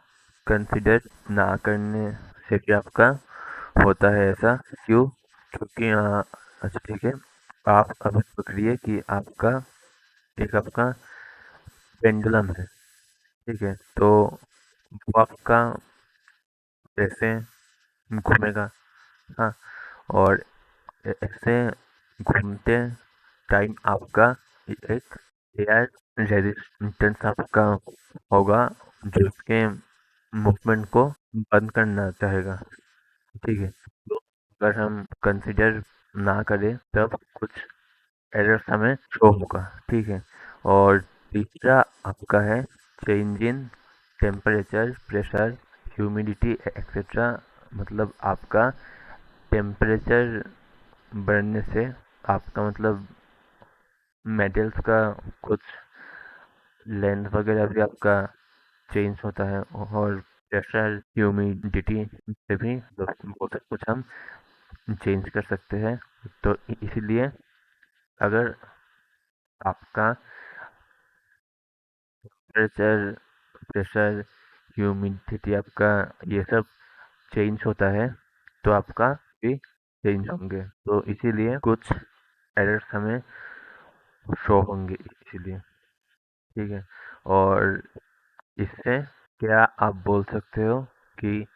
कंसिडर ना करने से भी आपका होता है ऐसा। क्यों? क्योंकि अच्छा ठीक है, आप अब पकड़िए कि आपका एक आपका पेंडुलम है, ठीक है। तो वो आपका ऐसे घूमेगा, हाँ। और ऐसे घूमते टाइम आपका एक एयर रेजिस्टेंस आपका होगा जो उसके मूवमेंट को बंद करना चाहेगा, ठीक है। तो अगर हम कंसिडर ना करें तब कुछ एरर्स हमें शो होगा, ठीक है। और तीसरा आपका है change in temperature, pressure, humidity etcetera. मतलब आपका टेम्परेचर बढ़ने से आपका मतलब मेटल्स का कुछ लेंथ वगैरह भी आपका चेंज होता है। और प्रेशर, ह्यूमिडिटी से भी बहुत कुछ हम चेंज कर सकते हैं। तो इसीलिए अगर आपका टेम्परेचर, प्रेशर, ह्यूमिडिटी आपका ये सब चेंज होता है तो आपका भी चेंज होंगे। तो इसीलिए कुछ एरर्स हमें शो होंगे इसीलिए, ठीक है। और इससे क्या आप बोल सकते हो कि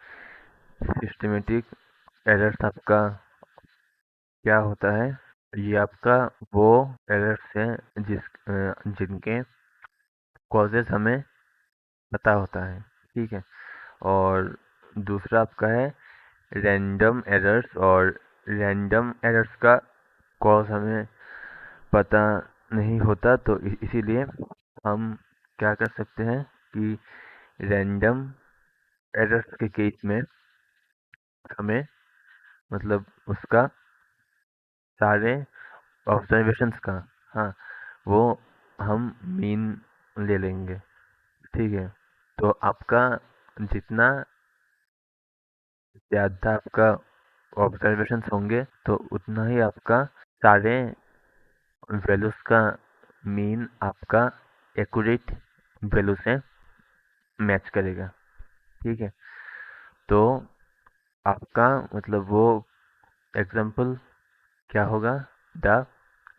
सिस्टमेटिक एरर्स आपका क्या होता है? ये आपका वो एरर्स हैं जिनके कॉजेज हमें पता होता है, ठीक है। और दूसरा आपका है रैंडम एरर्स। और रैंडम एरर्स का कॉज हमें पता नहीं होता, तो इसीलिए हम क्या कर सकते हैं कि रैंडम एरर्स के केस में हमें मतलब उसका सारे ऑब्जर्वेशंस का, हाँ, वो हम मीन ले लेंगे, ठीक है। तो आपका जितना ज़्यादा आपका ऑब्जर्वेशंस होंगे तो उतना ही आपका सारे वैल्यूज़ का मीन आपका एक्यूरेट वैल्यू से मैच करेगा, ठीक है। तो आपका मतलब वो एग्जांपल क्या होगा? The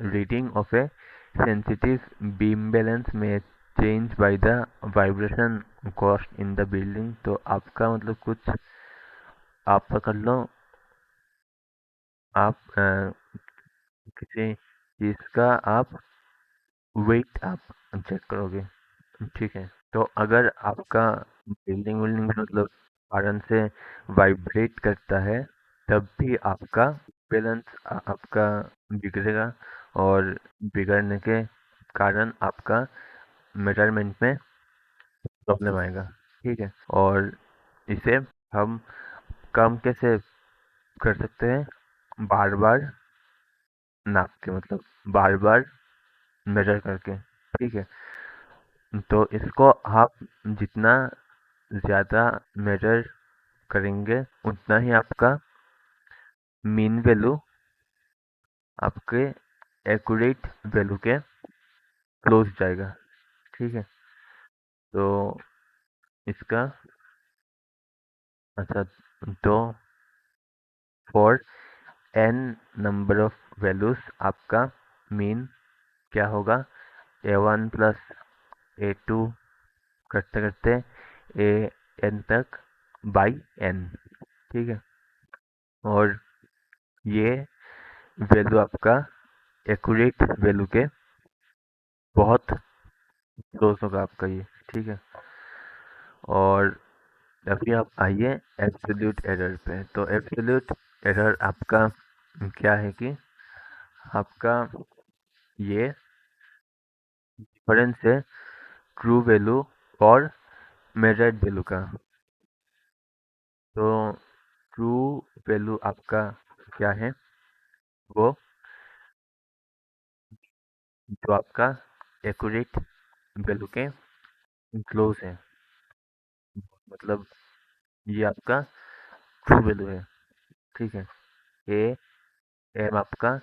reading of A sensitive beam balance may change by the vibration caused in the building। तो आपका मतलब कुछ आप पकड़ लो, आप किसी चीज का आप वेट आप चेक करोगे, ठीक है। तो अगर आपका बिल्डिंग विल्डिंग मतलब कारण से वाइब्रेट करता है तब भी आपका बैलेंस आपका बिगड़ेगा। और बिगड़ने के कारण आपका मेजरमेंट में प्रॉब्लम आएगा, ठीक है। और इसे हम कम कैसे कर सकते हैं? बार बार नाप के, मतलब बार बार मेजर करके, ठीक है। तो इसको आप जितना ज़्यादा मेजर करेंगे उतना ही आपका मीन वैल्यू आपके एक्यूरेट वैल्यू के क्लोज जाएगा, ठीक है। तो इसका अच्छा, तो for an number of values आपका मीन क्या होगा? A1 प्लस A2 करते करते ए एन तक बाई एन, ठीक है। और ये वैल्यू आपका एक्यूरेट वैल्यू के बहुत क्लोज होगा आपका ये, ठीक है। और अभी आप आइए एब्सोल्यूट एरर पे। तो एब्सोल्यूट एरर आपका क्या है कि आपका ये डिफरेंस है ट्रू वैल्यू और मेजर्ड वैल्यू का। तो ट्रू वैल्यू आपका क्या है? वो जो आपका एक्यूरेट वैल्यू के क्लोज है, मतलब ये आपका ट्रू वैल्यू है। ठीक है, ए एम आपका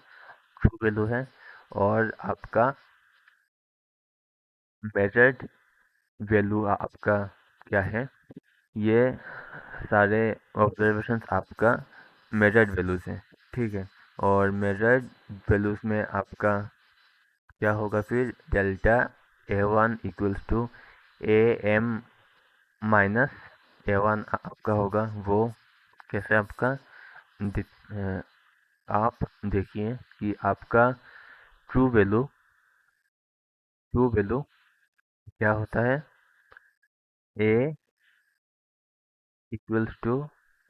ट्रू वैल्यू है, और आपका मेजर्ड वैल्यू आपका क्या है? ये सारे ऑब्जर्वेशंस आपका मेजर्ड वैल्यूज हैं। ठीक है, और मेजर्ड वैल्यूज में आपका क्या होगा फिर? Delta A1 equals to AM minus A1 आपका होगा। वो कैसे आपका आप देखिए कि आपका ट्रू वैल्यू क्या होता है? A इक्वल्स टू,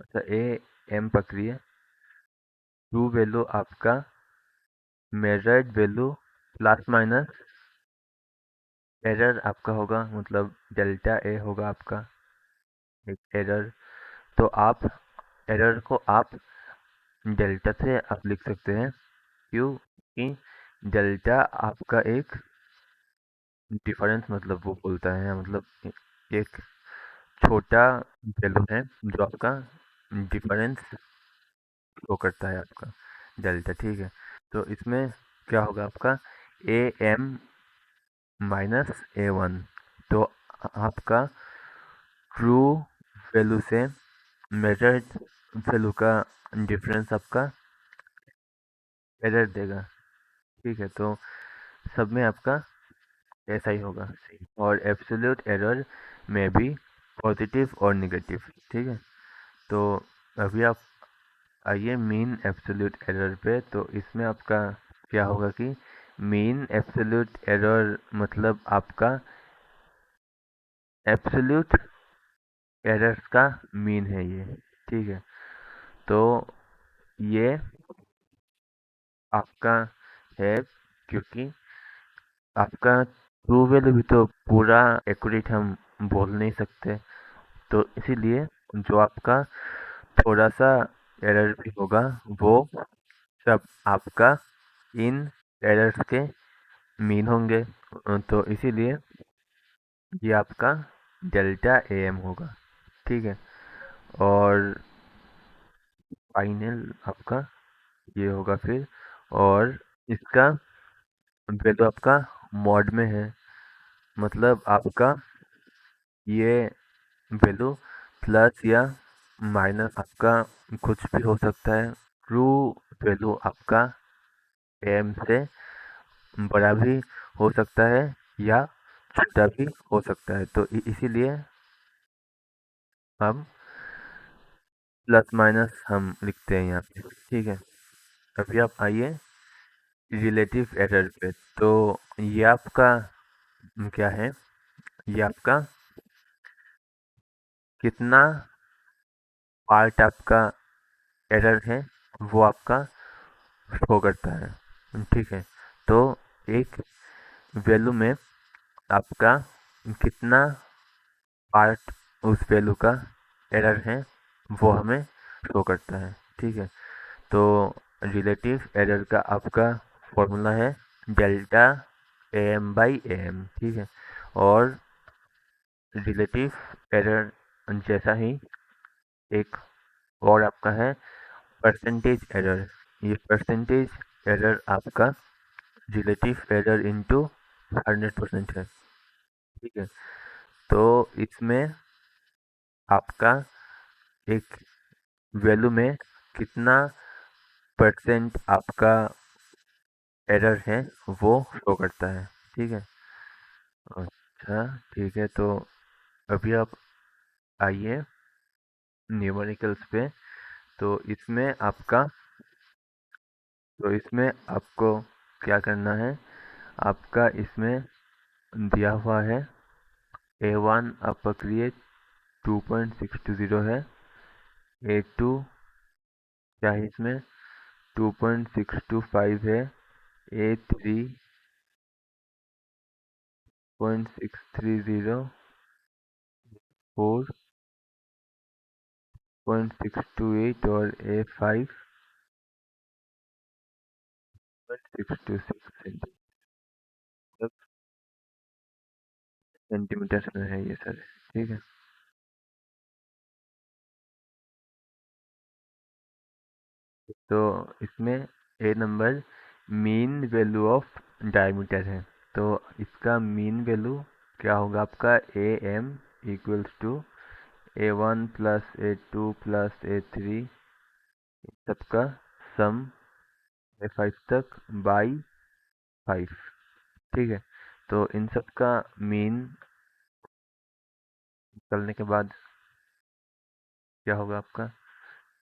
अच्छा ए एम पकड़िए, ट्रू वैल्यू आपका measured value plus minus error आपका होगा, मतलब डेल्टा ए होगा आपका एक एरर। तो आप एरर को आप डेल्टा से आप लिख सकते हैं। क्यों? कि डेल्टा आपका एक डिफरेंस मतलब वो बोलता है, मतलब एक छोटा वैल्यू है जो आपका डिफरेंस शो करता है आपका डेल्टा। ठीक है, तो इसमें क्या होगा आपका? AM minus A1। तो आपका ट्रू वैल्यू से मेजर्ड वैल्यू का डिफरेंस आपका एरर देगा। ठीक है, तो सब में आपका ऐसा ही होगा। और एब्सोल्यूट एरर में भी पॉजिटिव और नेगेटिव। ठीक है, तो अभी आप आइए मीन एब्सोल्यूट एरर पे। तो इसमें आपका क्या होगा कि मीन एब्सोल्यूट एरर मतलब आपका एब्सोल्यूट एरर्स का मीन है ये। ठीक है, तो ये आपका है, क्योंकि आपका ट्रू वैल्यू भी तो पूरा एक्यूरेट हम बोल नहीं सकते। तो इसीलिए जो आपका थोड़ा सा एरर भी होगा वो सब आपका इन एरर्स के मीन होंगे। तो इसीलिए ये आपका डेल्टा AM होगा। ठीक है, और फाइनल आपका ये होगा फिर। और इसका वैल्यू आपका मॉड में है, मतलब आपका ये वैल्यू प्लस या माइनस आपका कुछ भी हो सकता है। ट्रू वैल्यू आपका AM से बड़ा भी हो सकता है या छोटा भी हो सकता है। तो इसीलिए हम प्लस माइनस हम लिखते हैं यहाँ पे। ठीक है, अभी आप आइए रिलेटिव एरर पे। तो ये आपका क्या है? ये आपका कितना पार्ट आपका एरर है वो आपका शो करता है। ठीक है, तो एक वैल्यू में आपका कितना पार्ट उस वैल्यू का एरर है वो हमें शो करता है। ठीक है, तो रिलेटिव एरर का आपका फॉर्मूला है डेल्टा AM/AM। ठीक है, और रिलेटिव एरर जैसा ही एक और आपका है परसेंटेज एरर। ये परसेंटेज एरर आपका रिलेटिव एरर इंटू 100% है। ठीक है, तो इसमें आपका एक वैल्यू में कितना परसेंट आपका एरर है वो शो करता है। ठीक है, अच्छा ठीक है, तो अभी आप आइए न्यूमेरिकल्स पे। तो इसमें आपका तो इसमें आपको क्या करना है? आपका इसमें दिया हुआ है A1 आप पकड़िए 2.620 है। A2 क्या है इसमें? 2.625 है। A3 0.630, 4.628 और A5 626 सेंटीमीटर में है ये सर। ठीक है, तो इसमें a number mean value of diameter है। तो इसका मीन वैल्यू क्या होगा आपका, A M equals to A1 plus A2 plus A3 सबका सम A5 तक बाई 5। ठीक है, तो इन सब का मीन निकलने के बाद क्या होगा आपका,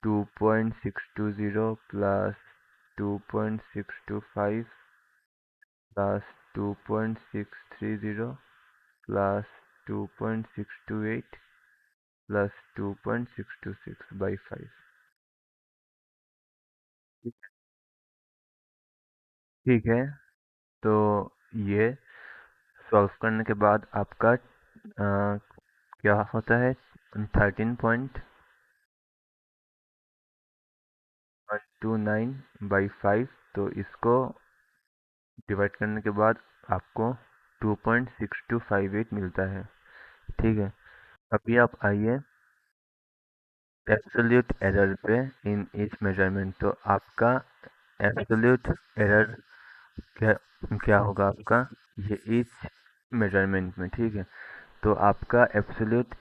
2.620 plus 2.625 plus 2.630 plus 2.628 plus 2.626 by 5। ठीक है, तो ये सॉल्व करने के बाद आपका क्या होता है, 13.129/5। तो इसको डिवाइड करने के बाद आपको 2.6258 मिलता है। ठीक है, अभी आप आइए एब्सोल्यूट एरर पे इन ईच मेजरमेंट। तो आपका एब्सोल्यूट एरर क्या क्या होगा आपका, ये ईच मेजरमेंट में। ठीक है, तो आपका एब्सोल्यूट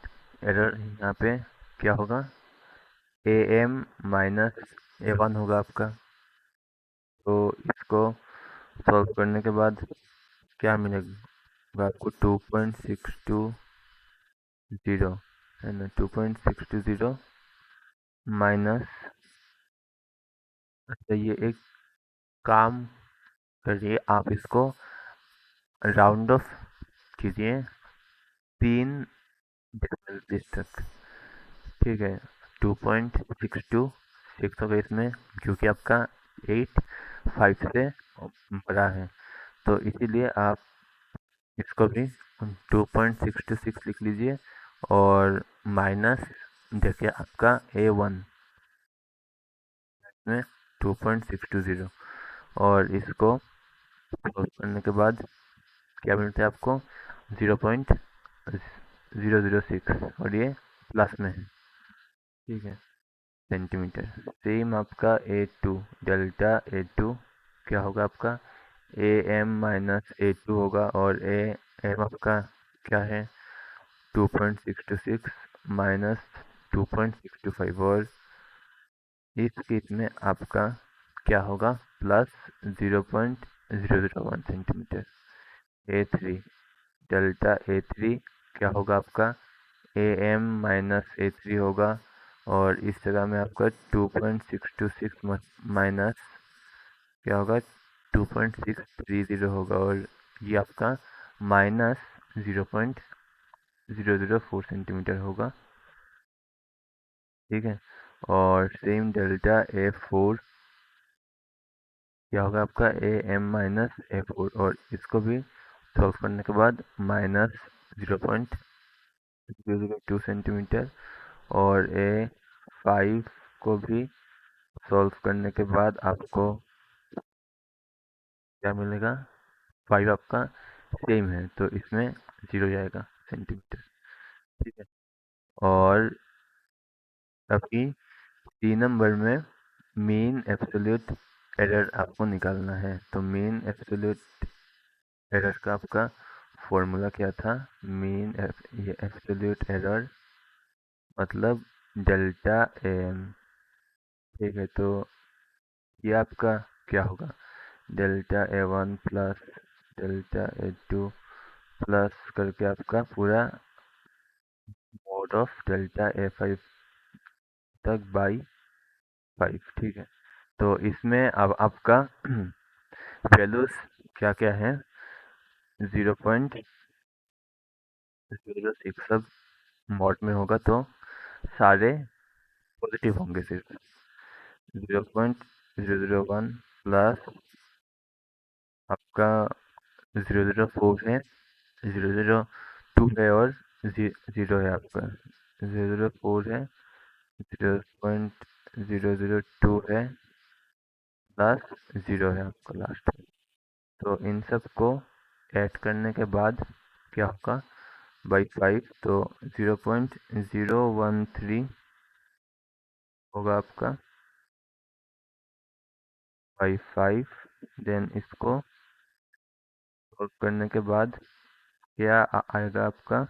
एरर यहाँ पे क्या होगा, AM माइनस A1 होगा आपका। तो इसको सॉल्व करने के बाद क्या मिलेगा आपको, 2.620 है ना, 2.620 माइनस, अच्छा ये एक काम करिए, आप इसको राउंड ऑफ कीजिए 3 डेसिमल प्लेस तक। ठीक है, 2.626 होगा इसमें, क्योंकि आपका 8 5 से बड़ा है, तो इसीलिए आप इसको भी 2.626 लिख लीजिए। और माइनस देखिए आपका A1 में 2.620, और इसको close करने के बाद क्या मिलता है आपको, 0.006, और ये प्लस में है। ठीक है, सेंटीमीटर। सेम आपका A2 डेल्टा A2 क्या होगा आपका, AM माइनस A2 होगा, और AM आपका क्या है, 2.626 माइनस 2.625, और इस केस में आपका क्या होगा, plus 0.001 centimetre. A3 delta A3 क्या होगा आपका, AM माइनस A3 होगा, और इस जगह में आपका 2.626 माइनस क्या होगा, 2.630 होगा, और ये आपका माइनस 0.004 सेंटीमीटर होगा। ठीक है, और सेम डेल्टा A4 क्या होगा आपका, AM माइनस A4, और इसको भी सॉल्व करने के बाद माइनस 0.002 सेंटीमीटर, और A5 को भी सॉल्व करने के बाद आपको क्या मिलेगा, 5 आपका सेम है, तो इसमें 0 जाएगा सेंटीमीटर। ठीक है, और अभी 3 नंबर में मीन एब्सोल्यूट एरर आपको निकालना है। तो मीन एब्सोल्यूट एरर का आपका फॉर्मूला क्या था, ये एब्सोल्यूट एरर मतलब डेल्टा AM। ठीक है, तो ये आपका क्या होगा, delta A1 plus delta A2 plus करके आपका पूरा मोड ऑफ डेल्टा A5 तक बाई 5। ठीक है, तो इसमें अब आपका वैल्यूज क्या क्या है, 0.06 सब मॉड में होगा, तो सारे पॉजिटिव होंगे, सिर्फ 0.001 प्लस आपका 004 है, 002 है, और 0 है आपका, 004 है, 0.002 है, प्लस 0 है आपका लास्ट में। तो इन सब को ऐड करने के बाद क्या होगा, बाई 5, तो 0.013 होगा आपका बाई 5, देन इसको सॉल्व करने के बाद क्या आएगा आपका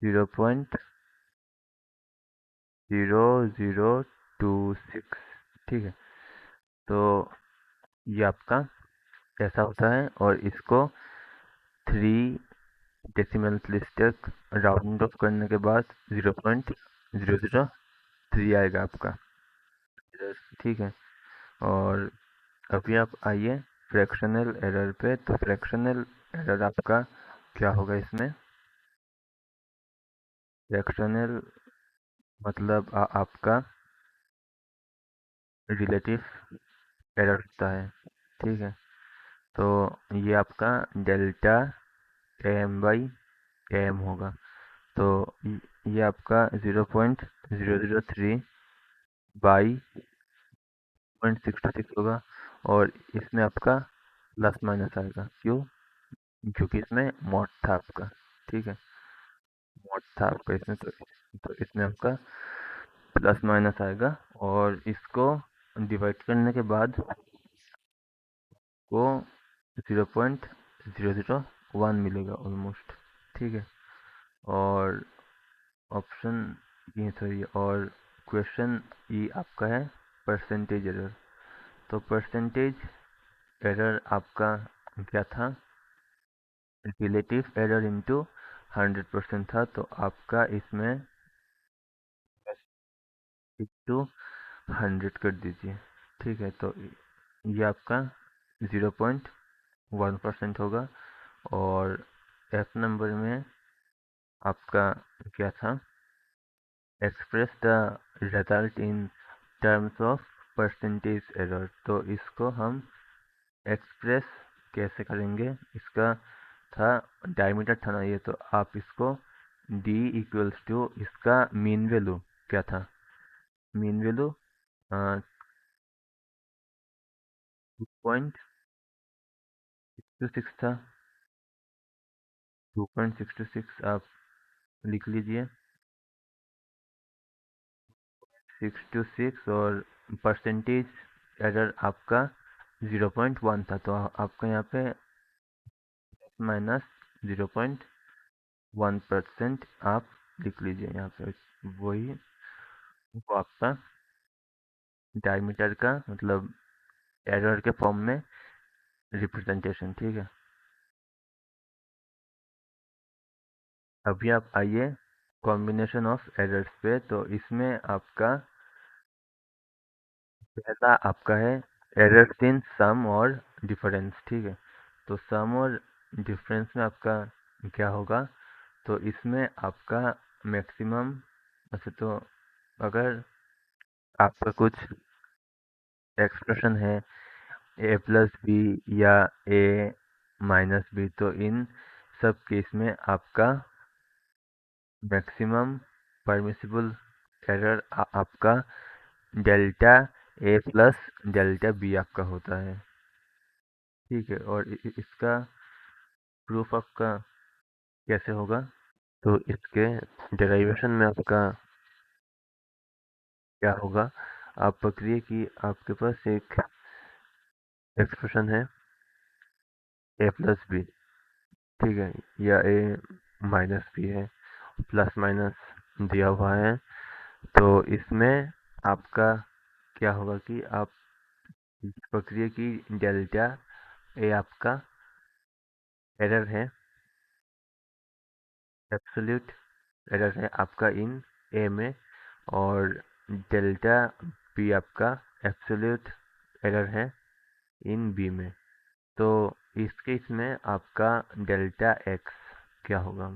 0.0026। ठीक है, तो ये आपका ऐसा होता है, और इसको 3 डेसिमल प्लेस तक राउंड ऑफ करने के बाद 0.003 आएगा आपका। ठीक है, और अभी आप आइए फ्रैक्शनल एरर पे। तो फ्रैक्शनल एरर आपका क्या होगा इसमें? फ्रैक्शनल मतलब आपका रिलेटिव एरर होता है। ठीक है, तो ये आपका डेल्टा एम बाई एम होगा। तो ये आपका 0.003 बाई 0.66 होगा, और इसमें आपका प्लस माइनस आएगा। क्यों? क्योंकि इसमें मॉड था आपका। ठीक है, मॉड था आपका इसमें, तो इसमें आपका प्लस माइनस आएगा, और इसको डिवाइड करने के बाद को 0.001 मिलेगा ऑलमोस्ट। ठीक है, और ऑप्शन ये सही है, और क्वेश्चन ये आपका है परसेंटेज एरर। तो परसेंटेज एरर आपका क्या था? रिलेटिव एरर इंटू 100% था, तो आपका इसमें इंटू 100 कर दीजिए। ठीक है, तो ये आपका 0.1% होगा, और एफ नंबर में आपका क्या था? Express the result in terms of percentage error. तो इसको हम एक्सप्रेस कैसे करेंगे? इसका था डायमीटर था ना ये, तो आप इसको d इक्वल्स टू इसका मीन वैल्यू क्या था? मीन वैल्यू 2.626 था। 2.626 आप लिख लीजिए, 626, और परसेंटेज एरर आपका 0.1 था, तो आपका यहाँ पे -0.1% आप लिख लीजिए यहाँ पे। वही वो आपका डायमीटर का मतलब एरर के फॉर्म में रिप्रेजेंटेशन। ठीक है, अभी आप आइए कॉम्बिनेशन ऑफ एरर्स पे। तो इसमें आपका पहला आपका है एरर्स इन सम और डिफरेंस। ठीक है, तो सम और डिफरेंस में आपका क्या होगा? तो इसमें आपका मैक्सिमम, वैसे तो अगर आपका कुछ एक्सप्रेशन है ए प्लस बी या ए माइनस बी, तो इन सब केस में आपका मैक्सिमम परमिसिबल एरर आपका डेल्टा ए प्लस डेल्टा बी आपका होता है। ठीक है, और इसका प्रूफ आपका कैसे होगा? तो इसके डेरिवेशन में आपका क्या होगा? आप पकड़िए कि आपके पास एक एक्सप्रेशन है ए प्लस बी। ठीक है, या ए माइनस बी है, प्लस माइनस दिया हुआ है। तो इसमें आपका क्या होगा कि आप पकड़िए कि डेल्टा ए आपका एरर है, एब्सोल्यूट एरर है आपका इन ए में, और डेल्टा बी आपका एब्सोल्यूट एरर है इन बी में। तो इस केस में आपका डेल्टा एक्स क्या होगा?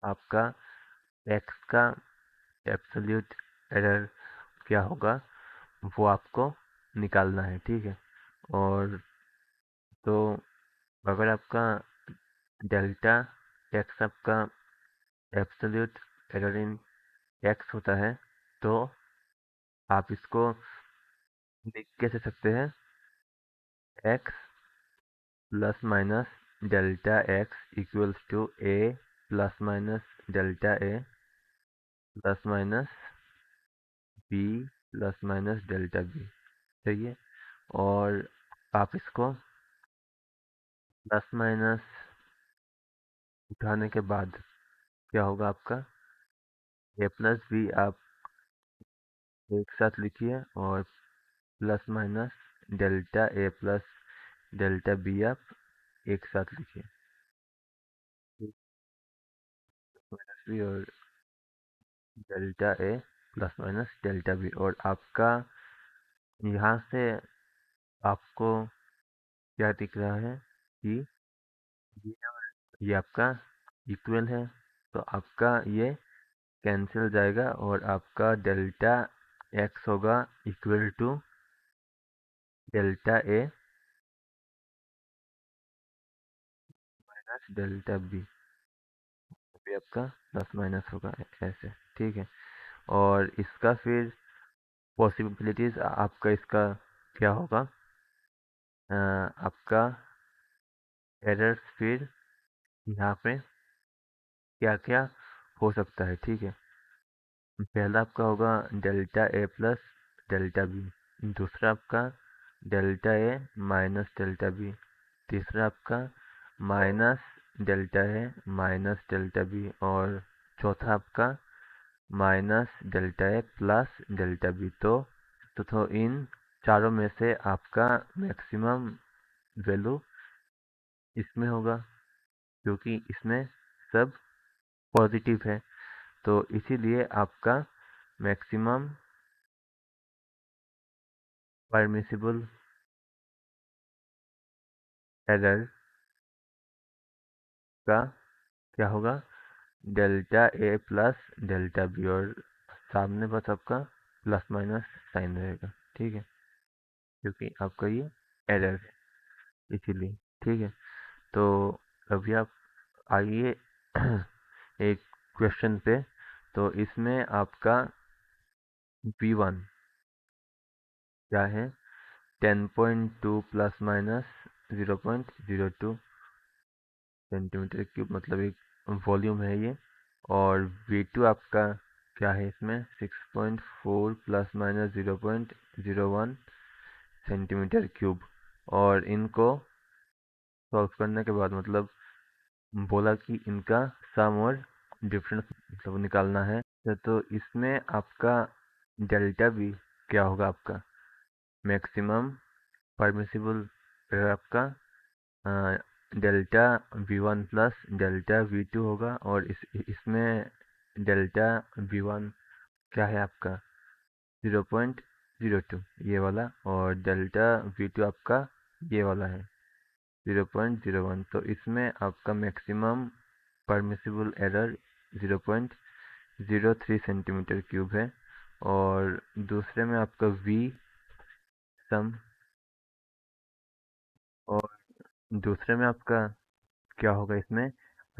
आपका एक्स का एब्सोल्यूट एरर क्या होगा, वो आपको निकालना है। ठीक है, और तो अगर आपका डेल्टा एक्स आपका एब्सोल्यूट एरर इन एक्स होता है, तो आप इसको लिख कैसे सकते हैं? X plus minus delta x equals to a plus minus delta A plus minus b plus minus delta b, सही है। और आप इसको प्लस माइनस उठाने के बाद क्या होगा आपका, ए प्लस बी आप एक साथ लिखिए और प्लस माइनस डेल्टा ए प्लस डेल्टा बी आप एक साथ लिखिए, माइनस बी और delta A plus minus delta B. और आपका यहाँ से आपको क्या दिख रहा है कि ये आपका इक्वल है, तो आपका ये कैंसिल हो जाएगा और आपका डेल्टा एक्स होगा equal to delta a minus delta b, भी आपका प्लस माइनस होगा ऐसे, ठीक है। और इसका फिर पॉसिबिलिटीज आपका इसका क्या होगा, आपका एरर्स फिर यहाँ पे क्या क्या हो सकता है, ठीक है। पहला आपका होगा delta A plus delta B, दूसरा आपका delta a minus delta B, तीसरा आपका minus delta a minus delta B, और चौथा आपका माइनस डेल्टा ए प्लस डेल्टा बी। तो इन चारों में से आपका मैक्सिमम वैल्यू इसमें होगा, क्योंकि इसमें सब पॉजिटिव है, तो इसीलिए आपका मैक्सिमम परमिसिबल एरर का क्या होगा, delta A plus delta B, और सामने बस आपका प्लस माइनस साइन रहेगा, ठीक है, क्योंकि आपका ये एरर है इसीलिए, ठीक है। तो अभी आप आइए एक क्वेश्चन पे। तो इसमें आपका V1 क्या है, 10.2 प्लस माइनस 0.02 सेंटीमीटर क्यूब, मतलब एक वॉल्यूम है ये। और V2 आपका क्या है, इसमें 6.4 प्लस माइनस 0.01 सेंटीमीटर क्यूब। और इनको सॉल्व करने के बाद मतलब बोला कि इनका सम और डिफरेंस मतलब निकालना है। तो इसमें आपका डेल्टा बी क्या होगा, आपका मैक्सिमम परमिसिबल आपका delta V1 plus delta V2 होगा। और इसमें डेल्टा V1 क्या है आपका 0.02 ये वाला, और डेल्टा V2 आपका ये वाला है 0.01। तो इसमें आपका maximum permissible error 0.03 centimetre cube है। और दूसरे में आपका V सम, और दूसरे में आपका क्या होगा, इसमें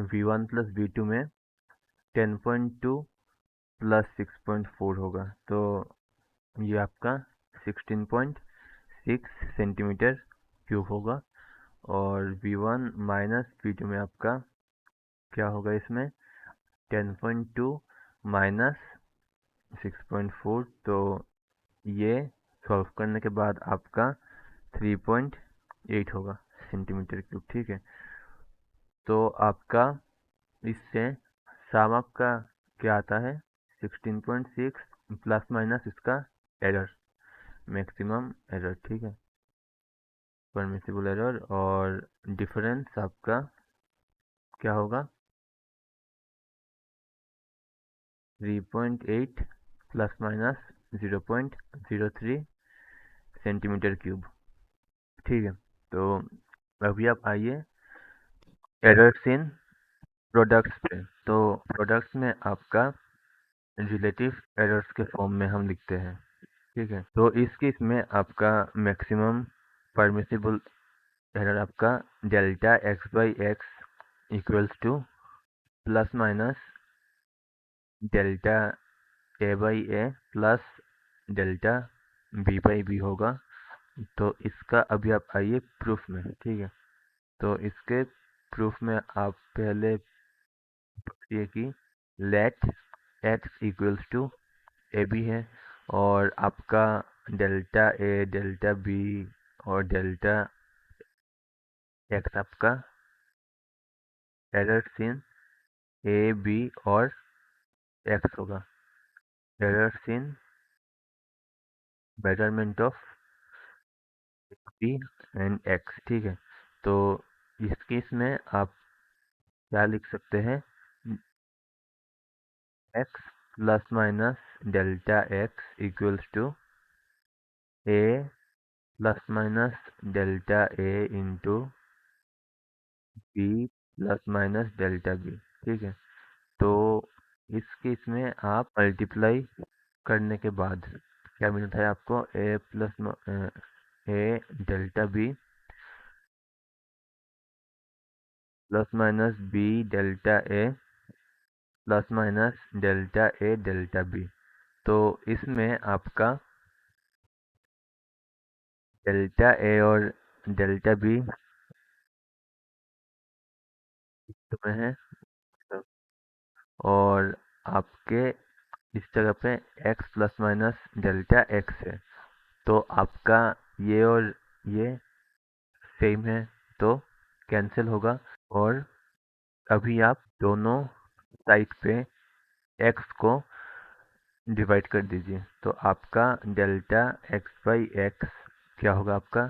V1 प्लस V2 में 10.2 प्लस 6.4 होगा, तो ये आपका 16.6 सेंटीमीटर क्यूब होगा। और V1 माइनस V2 में आपका क्या होगा, इसमें 10.2 माइनस 6.4, तो ये सॉल्व करने के बाद आपका 3.8 होगा सेंटीमीटर क्यूब, ठीक है। तो आपका इससे सम आपका क्या आता है, 16.6 प्लस माइनस इसका एरर, मैक्सिमम एरर, ठीक है, परमिसिबल एरर। और डिफरेंस आपका क्या होगा, 3.8 प्लस माइनस 0.03 सेंटीमीटर क्यूब, ठीक है। तो अभी आप आइए एरर्स इन प्रोडक्ट्स पे। तो प्रोडक्ट्स में आपका रिलेटिव एरर्स के फॉर्म में हम लिखते हैं, ठीक है। तो इस केस में आपका मैक्सिमम परमिसिबल एरर आपका delta x by x equals to plus minus delta A by a plus delta b by b होगा। तो इसका अभी आप आइए प्रूफ में, ठीक है। तो इसके प्रूफ में आप पहले ये कि let x equals to a b है, और आपका डेल्टा ए, डेल्टा बी और डेल्टा एक्स आपका एरर्स इन ए, बी और एक्स होगा। Errors in measurement of b and x, ठीक है। तो इस केस में आप क्या लिख सकते हैं, x plus minus delta x equals to a plus minus delta a into b plus minus delta B, ठीक है। तो इस केस में आप मल्टीप्लाई करने के बाद क्या मिलता है आपको, A plus A delta B plus minus B delta A plus minus delta A delta B. तो इसमें आपका डेल्टा ए और डेल्टा बी में है, और आपके इस जगह पे x plus minus delta x है। तो आपका ये और ये सेम है, तो कैंसिल होगा। और अभी आप दोनों साइड पे एक्स को डिवाइड कर दीजिए, तो आपका डेल्टा एक्स बाई एक्स क्या होगा आपका,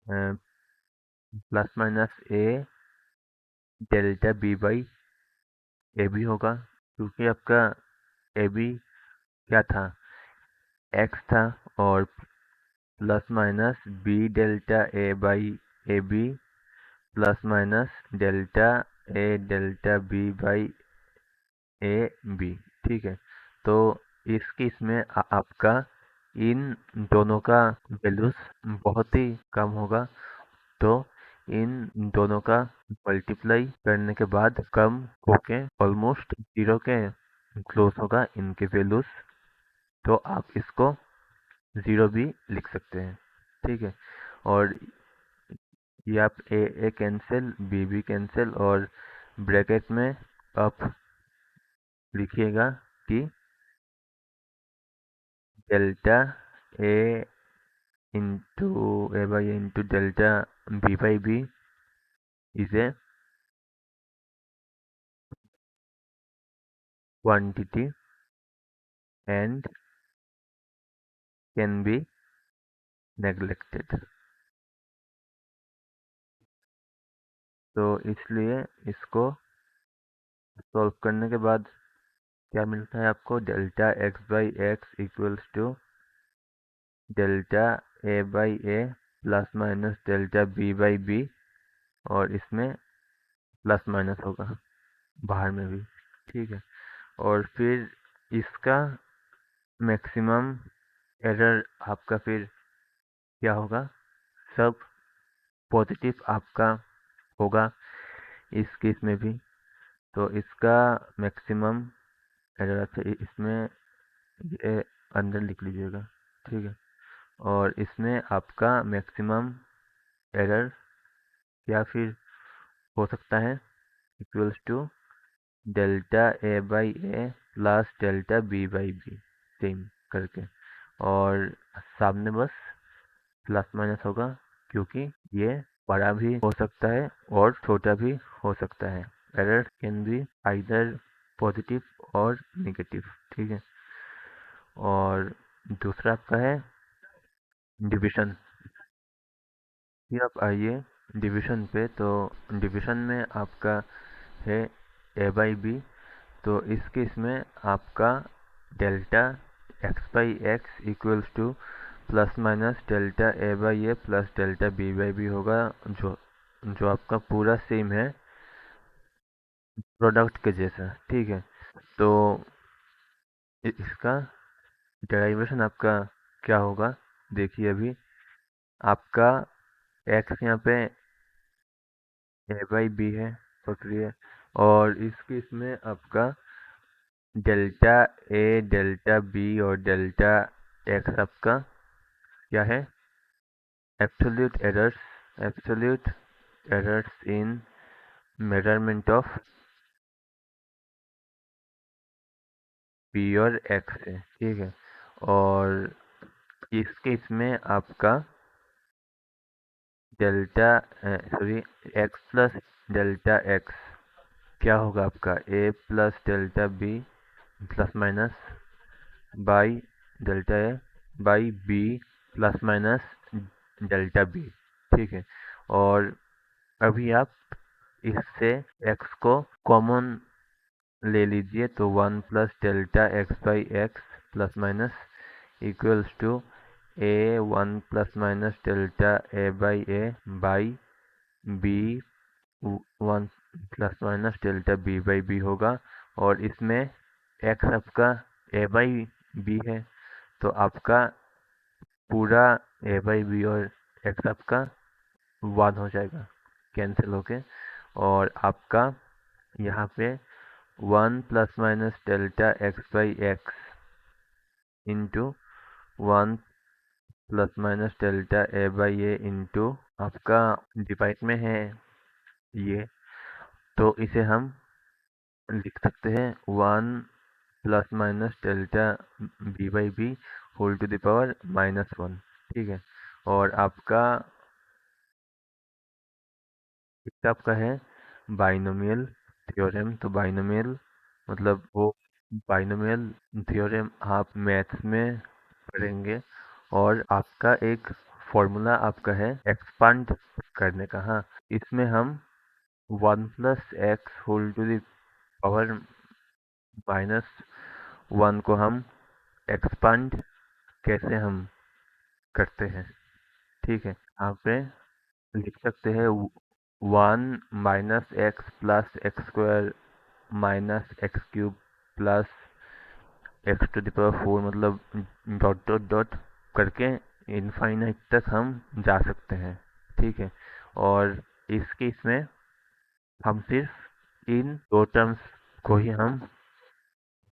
plus minus a delta b by a b होगा, क्योंकि आपका ए बी क्या था, एक्स था, और plus minus B delta A by a b plus minus delta A delta b by a b, ठीक है। तो इस केस में आपका इन दोनों का वैल्यूज बहुत ही कम होगा, तो इन दोनों का मल्टीप्लाई करने के बाद कम होके ऑलमोस्ट जीरो के क्लोज होगा इनके वैल्यूज। तो आप इसको ज़ीरो भी लिख सकते हैं, ठीक है। और ये आप ए कैंसिल, बी कैंसिल, और ब्रैकेट में आप लिखिएगा कि delta a into a by into delta b by b is a quantity and can be neglected. तो इसलिए इसको सॉल्व करने के बाद क्या मिलता है आपको, delta x by x equals to delta A by a plus minus delta b by b, और इसमें प्लस माइनस होगा बाहर में भी, ठीक है। और फिर इसका मैक्सिमम एरर आपका फिर क्या होगा, सब पॉजिटिव आपका होगा इस केस में भी। तो इसका मैक्सिमम एरर, अच्छा इसमें ये अंदर लिख लीजिएगा, ठीक है। और इसमें आपका मैक्सिमम एरर क्या फिर हो सकता है, equals to delta A by a plus delta b by b, same करके। और सामने बस प्लस माइनस होगा, क्योंकि ये बड़ा भी हो सकता है और छोटा भी हो सकता है। Error can be either positive और नेगेटिव, ठीक है। और दूसरा आपका है डिविजन। फिर आप आइए डिवीजन पे, तो डिवीजन में आपका है ए बाई बी। तो इस केस में आपका delta x by x equals to plus minus delta A by a plus delta b by b होगा, जो जो आपका पूरा सेम है प्रोडक्ट के जैसा, ठीक है। तो इसका डेरिवेशन आपका क्या होगा, देखिए अभी आपका एक्स यहाँ पे ए बाई बी है, सक्रिय, और इस केस में आपका डेल्टा ए डेल्टा बी और डेल्टा एक्स आपका क्या है, absolute errors, absolute errors in measurement of P और एक्स है, ठीक है। और इस केस में आपका delta sorry X plus delta X क्या होगा आपका A plus delta B plus minus by delta A by B plus minus delta B. ठीक है। और अभी आप इससे x को कॉमन ले लीजिए तो 1 plus delta x by x plus minus equals to a 1 plus minus delta A by b 1 plus minus delta b होगा। और इसमें x आपका ए बाई बी है, तो आपका पूरा ए बाई बी और x आपका 1 हो जाएगा कैंसिल होके। और आपका यहाँ पे 1 plus minus delta x by x into 1 plus minus delta A by A into आपका डिवाइड में है ये, तो इसे हम लिख सकते हैं 1 plus minus delta b whole to the power -1। ठीक है। और आपका इसका आपका है बाइनोमियल थ्योरम। तो बाइनोमियल मतलब वो बाइनोमियल थ्योरम आप मैथ्स में पढ़ेंगे। और आपका एक फॉर्मूला आपका है एक्सपांड करने का। हाँ, इसमें हम 1 plus x whole to the power -1 को हम एक्सपांड कैसे हम करते हैं। ठीक है। यहाँ पे लिख सकते हैं 1 - x + x² -x³ +x⁴ मतलब डॉट डॉट डॉट करके इनफाइनाइट तक हम जा सकते हैं। ठीक है। और इस केस में हम सिर्फ इन दो टर्म्स को ही हम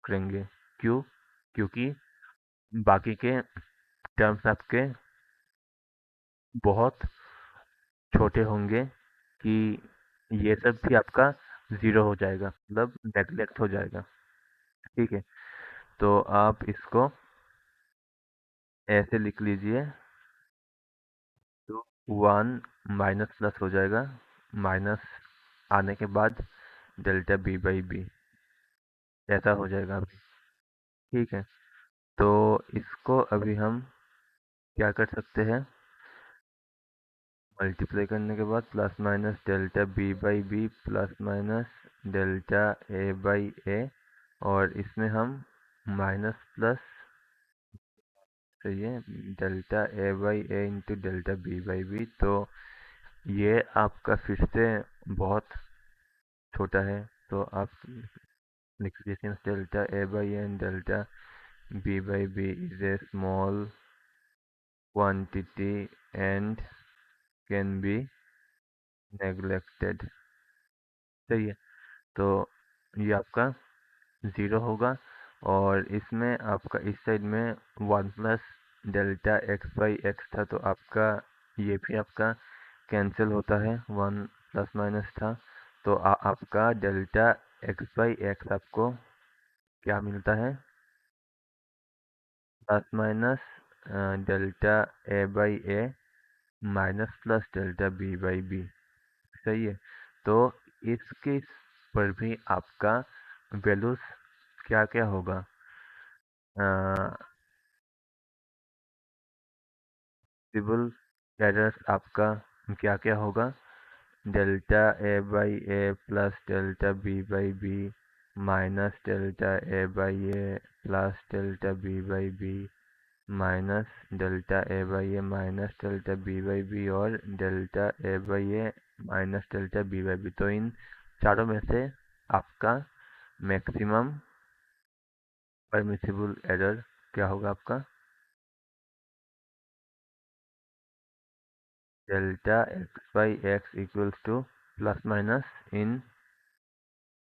करेंगे। क्यों? क्योंकि बाकी के टर्म्स आपके बहुत छोटे होंगे कि ये सब भी आपका ज़ीरो हो जाएगा, मतलब नेगलेक्ट हो जाएगा। ठीक है। तो आप इसको ऐसे लिख लीजिए तो 1 माइनस प्लस हो जाएगा, माइनस आने के बाद डेल्टा b/b ऐसा हो जाएगा अभी। ठीक है। तो इसको अभी हम क्या कर सकते हैं, मल्टीप्लाई करने के बाद +- डेल्टा b/b +- डेल्टा a/a और इसमें हम माइनस प्लस चाहिए delta a/a into delta b/b। तो ये आपका फिर से बहुत छोटा है, तो आप लिख लीजिए delta a/a and delta b/b is a small quantity and can be neglected. सही है। तो ये आपका ज़ीरो होगा। और इसमें आपका इस साइड में 1 plus delta x by x था, तो आपका ये भी आपका कैंसिल होता है, 1 प्लस माइनस था। तो आपका डेल्टा x/x आपको क्या मिलता है, +- delta a/a minus plus delta b/b। सही है। तो इस केस पर भी आपका वैल्यूज क्या क्या होगा, सिबल एरर्स आपका क्या क्या होगा, delta a/a +delta b/b -delta a/a +delta b/b -delta a/a और डेल्टा a/a -डेल्टा b/b। तो इन चारों में से आपका मैक्सिमम परमिसिबल एरर क्या होगा, आपका delta x/x equals to plus minus इन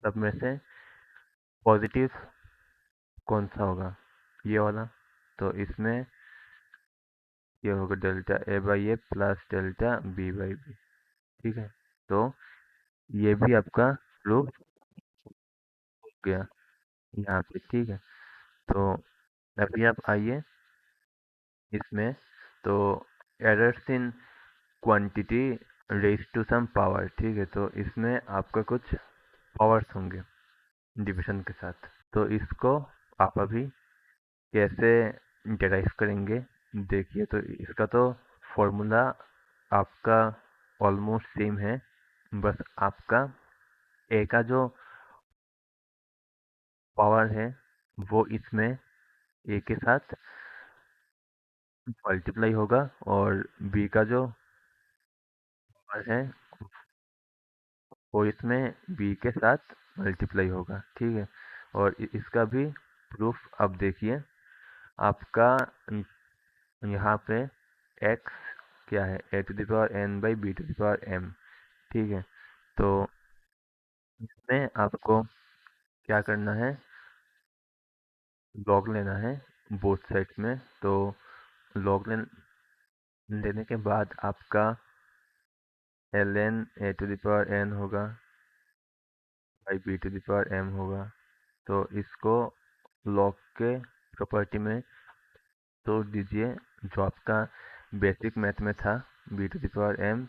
सब में से पॉजिटिव कौन सा होगा, ये वाला। तो इसमें ये होगा डेल्टा a/a +डेल्टा b/b। ठीक है। तो ये भी आपका प्रूफ हो गया यहाँ पे। ठीक है। तो अभी आप आइए इसमें तो errors in quantity raise to some power, ठीक है, तो इसमें आपका कुछ पावर्स होंगे डिविजन के साथ। तो इसको आप अभी कैसे डिराइव करेंगे देखिए। तो इसका तो फॉर्मूला आपका ऑलमोस्ट सेम है, बस आपका ए का जो पावर है वो इसमें ए के साथ मल्टीप्लाई होगा, और बी का जो पावर है वो इसमें बी के साथ मल्टीप्लाई होगा, ठीक है। और इसका भी प्रूफ अब देखिए। आपका यहाँ पे x क्या है, A to the power N by B to the power M, ठीक है। तो इसमें आपको क्या करना है, लॉग लेना है बोथ साइड्स में। तो लॉग लेने के बाद आपका L N A to the power N होगा by B to the power M होगा। तो इसको लॉग के प्रॉपर्टी में तोड़ दीजिए, जो आपका बेसिक मैथ में था, b to the power m.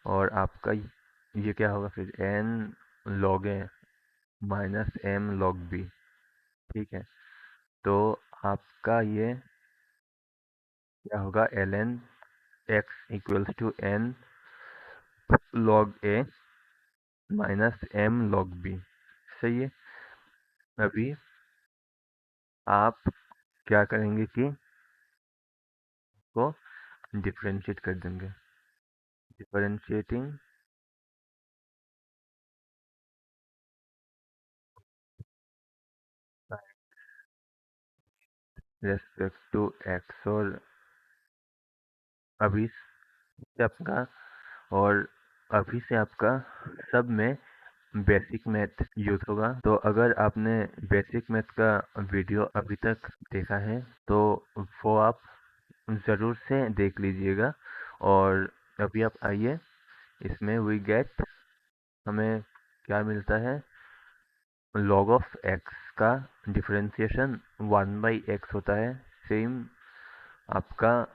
और आपका ये क्या होगा फिर, n log a minus m log b, ठीक है। तो आपका ये क्या होगा, l n x equals to n log a minus m log b, सही है। अभी आप क्या करेंगे कि को डिफरेंशिएट कर देंगे, डिफरेंशिएटिंग रेस्पेक्ट टू एक्स। और अभी से आपका और अभी से आपका सब में बेसिक मैथ यूज होगा। तो अगर आपने बेसिक मैथ का वीडियो अभी तक देखा है तो वो आप ज़रूर से देख लीजिएगा। और अभी आप आइए, इसमें वी गेट, हमें क्या मिलता है, log ऑफ x का डिफरेंशिएशन 1/x होता है। सेम आपका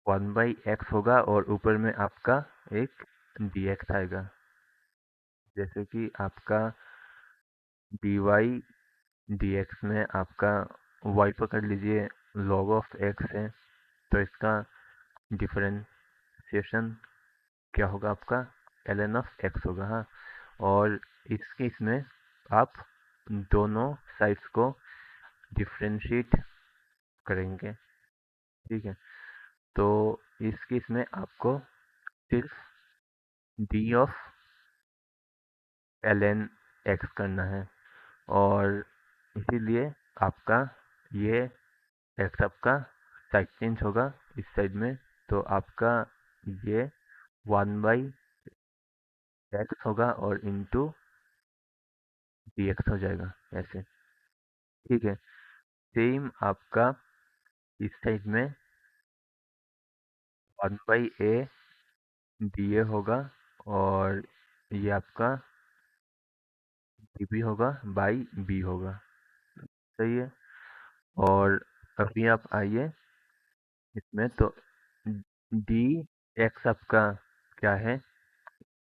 1/x होगा और ऊपर में आपका एक dx आएगा। जैसे कि आपका dy dx में आपका y पकड़ लीजिए, log ऑफ x है, तो इसका डिफरेंशिएशन क्या होगा आपका, ln ऑफ x होगा, हाँ। और इस केस में आप दोनों साइड्स को डिफरेंशिएट करेंगे, ठीक है। तो इस केस में आपको सिर्फ डी ऑफ ln x करना है। और इसीलिए आपका ये x आपका साइड चेंज होगा इस साइड में। तो आपका ये 1/x होगा और इंटू dx हो जाएगा ऐसे, ठीक है। सेम आपका इस साइड में 1/a dA होगा, और ये आपका dB होगा बाई b होगा, सही है। और अभी आप आइए इसमें, तो डी एक्स आपका क्या है,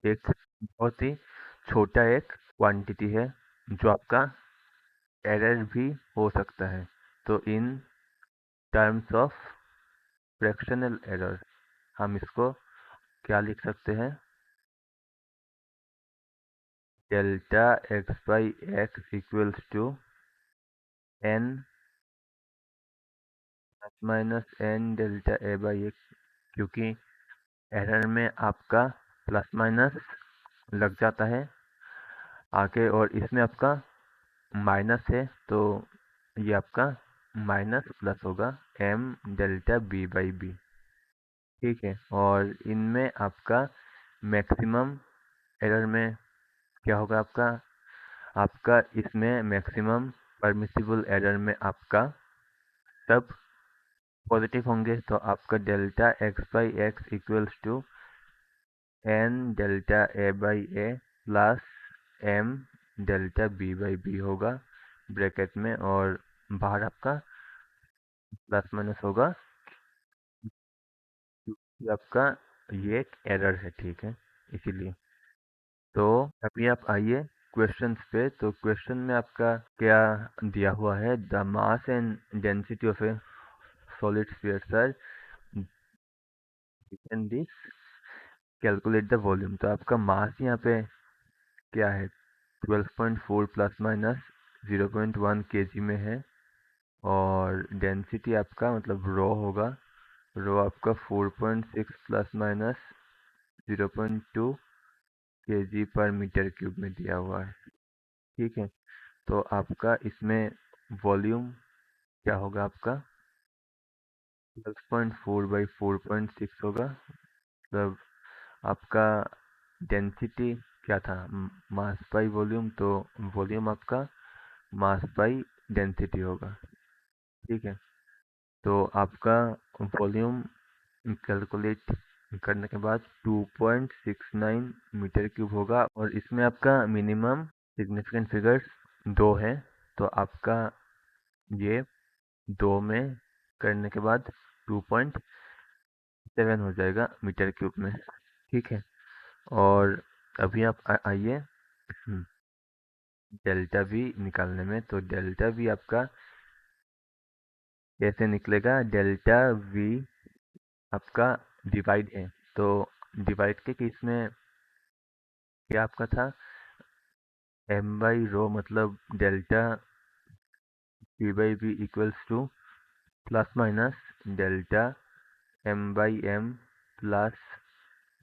एक बहुत ही छोटा एक क्वांटिटी है जो आपका एरर भी हो सकता है। तो in terms of fractional error हम इसको क्या लिख सकते हैं, delta x by x equals to n plus minus n delta A by x, क्योंकि एरर में आपका प्लस माइनस लग जाता है आके, और इसमें आपका माइनस है, तो ये आपका माइनस प्लस होगा m delta b by b, ठीक है। और इनमें आपका मैक्सिमम एरर में क्या होगा आपका, आपका इसमें मैक्सिमम परमिसिबल एरर में आपका सब पॉजिटिव होंगे। तो आपका delta x by x equals to n delta A by a plus m delta b by b होगा ब्रैकेट में, और बाहर आपका प्लस माइनस होगा क्योंकि आपका ये एक एरर है, ठीक है, इसीलिए। तो अभी आप आइए क्वेश्चंस पे। तो क्वेश्चन में आपका क्या दिया हुआ है, the mass and density of a solid sphere are given this, calculate the volume. तो आपका मास यहाँ पे क्या है, 12.4 प्लस माइनस 0.1 केजी में है। और डेंसिटी आपका मतलब रो होगा, रो आपका 4.6 प्लस माइनस 0.2 केजी पर मीटर क्यूब में दिया हुआ है, ठीक है। तो आपका इसमें वॉल्यूम क्या होगा, आपका 12.4/4.6 होगा। मतलब आपका डेंसिटी क्या था, मास बाई वॉल्यूम, तो वॉल्यूम आपका मास बाई डेंसिटी होगा, ठीक है। तो आपका वॉल्यूम कैलकुलेट करने के बाद 2.69 मीटर क्यूब होगा। और इसमें आपका मिनिमम सिग्निफिकेंट फिगर्स दो है, तो आपका ये दो में करने के बाद 2.7 हो जाएगा मीटर क्यूब में, ठीक है। और अभी आप आइए डेल्टा वी निकालने में। तो डेल्टा वी आपका कैसे निकलेगा, डेल्टा वी आपका डिवाइड है, तो डिवाइड के केस में क्या आपका था, एम बाई रो, मतलब delta v by v equals to plus minus delta m by m plus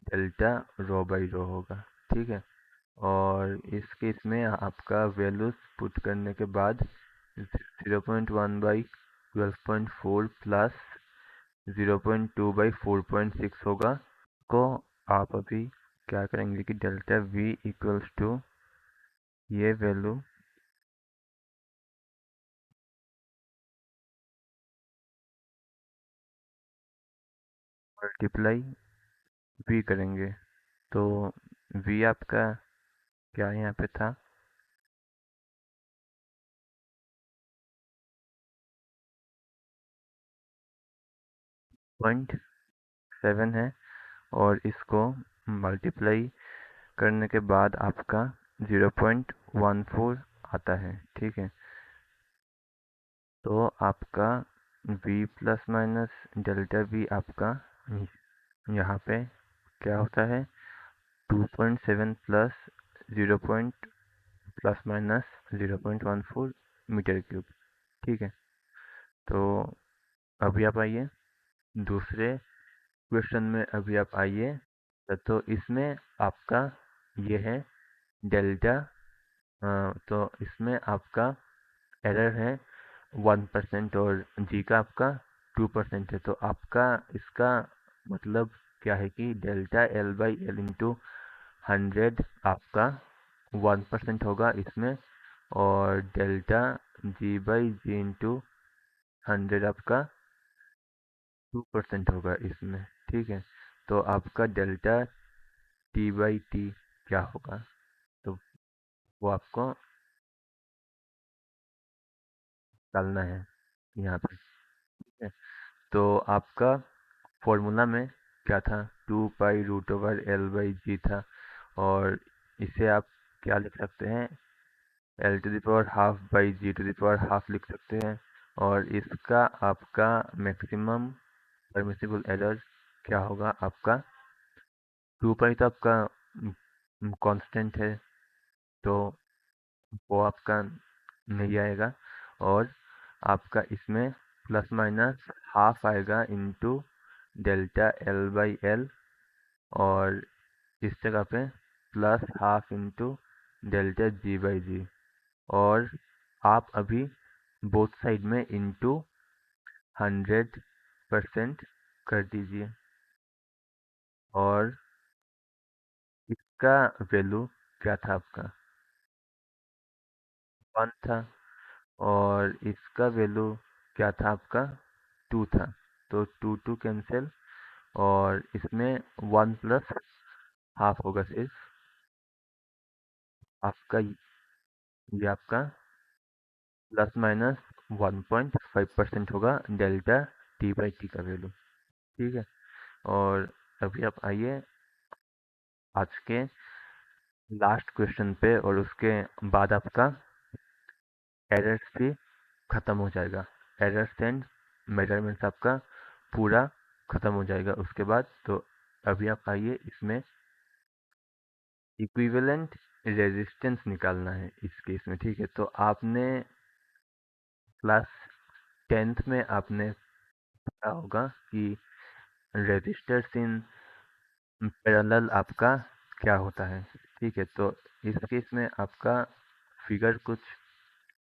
delta rho by rho होगा, ठीक है। और इस केस में आपका वैल्यूज पुट करने के बाद 0.1/12.4 प्लस 0.2/4.6 होगा। को आप अभी क्या करेंगे कि डेल्टा वी इक्वल्स टू ये वैल्यू मल्टीप्लाई वी करेंगे। तो वी आपका क्या यहाँ पे था, 0.7 है। और इसको मल्टीप्लाई करने के बाद आपका 0.14 आता है, ठीक है। तो आपका v plus minus delta v आपका यहाँ पे क्या होता है, 2.7 plus 0 plus minus 0.14 metre cube, ठीक है। तो अभी आप आइए दूसरे क्वेश्चन में। अभी आप आइए, तो इसमें आपका ये है डेल्टा, तो इसमें आपका एरर है 1% और जी का आपका 2% है। तो आपका इसका मतलब क्या है कि delta L by l into 100 आपका 1% होगा इसमें, और delta ji by g into 100 आपका 2% होगा इसमें, ठीक है। तो आपका डेल्टा टी बाई टी क्या होगा, तो वो आपको डालना है यहाँ पे, ठीक है। तो आपका फॉर्मूला में क्या था, 2 pi root over L by G था। और इसे आप क्या लिख सकते हैं, L to the power half by G to the power half लिख सकते हैं। और इसका आपका मैक्सिमम परमिसिबल एरर क्या होगा, आपका 2 पाई तो आपका कांस्टेंट है, तो वो आपका नहीं आएगा। और आपका इसमें प्लस माइनस हाफ आएगा into delta L by L, और इस जगह पे plus half into delta ji by G. और आप अभी बोथ साइड में इंटू 100% कर दीजिए। और इसका वैल्यू क्या था, आपका 1 था। और इसका वैल्यू क्या था, आपका 2 था। तो 2 कैंसिल, और इसमें 1 प्लस हाफ होगा सिर्फ आपका, ये आपका प्लस माइनस 1.5% होगा डेल्टा टी बाई टी का वैल्यू। ठीक है, और अभी आप आइए आज के लास्ट क्वेश्चन पे, और उसके बाद आपका एरर्स भी ख़त्म हो जाएगा। एरर्स एंड मेजरमेंट्स आपका पूरा ख़त्म हो जाएगा उसके बाद। तो अभी आप आइए, इसमें इक्विवेलेंट रेजिस्टेंस निकालना है इस केस में। ठीक है, तो आपने क्लास 10th में आपने पढ़ा होगा कि रेजिस्टर्स इन पैरेलल आपका क्या होता है। ठीक है, तो इस केस में आपका फिगर कुछ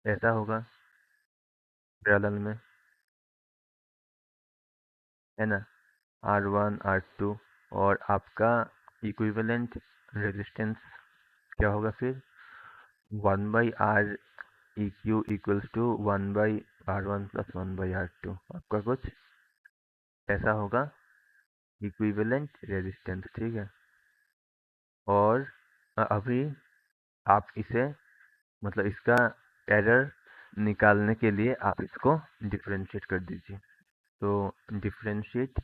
ऐसा होगा पैरेलल में, है ना, R1 R2, और आपका इक्विवेलेंट रेजिस्टेंस क्या होगा फिर, 1/R EQ equals to 1/R1 plus 1/R2। आपका कुछ ऐसा होगा इक्विवेलेंट रेजिस्टेंस। ठीक है, और अभी आप इसे, मतलब इसका एरर निकालने के लिए आप इसको डिफरेंशिएट कर दीजिए। तो डिफरेंशिएट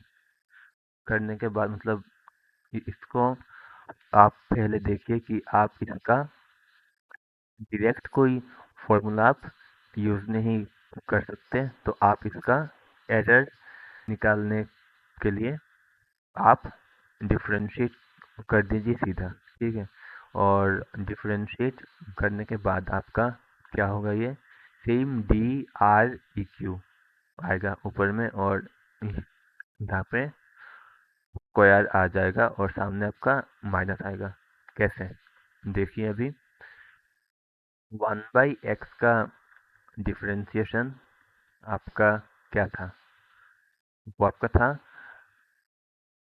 करने के बाद, मतलब इसको आप पहले देखिए कि आप इसका डायरेक्ट कोई फॉर्मूला आप यूज़ नहीं कर सकते। तो आप इसका एरर निकालने के लिए आप डिफरेंशिएट कर दीजिए सीधा। ठीक है, और डिफरेंशिएट करने के बाद आपका क्या होगा, ये सेम DREQ आएगा ऊपर में, और यहाँ पे स्क्वायर आ जाएगा, और सामने आपका माइनस आएगा। कैसे, देखिए अभी 1/x का डिफरेंशिएशन आपका क्या था, वो आपका था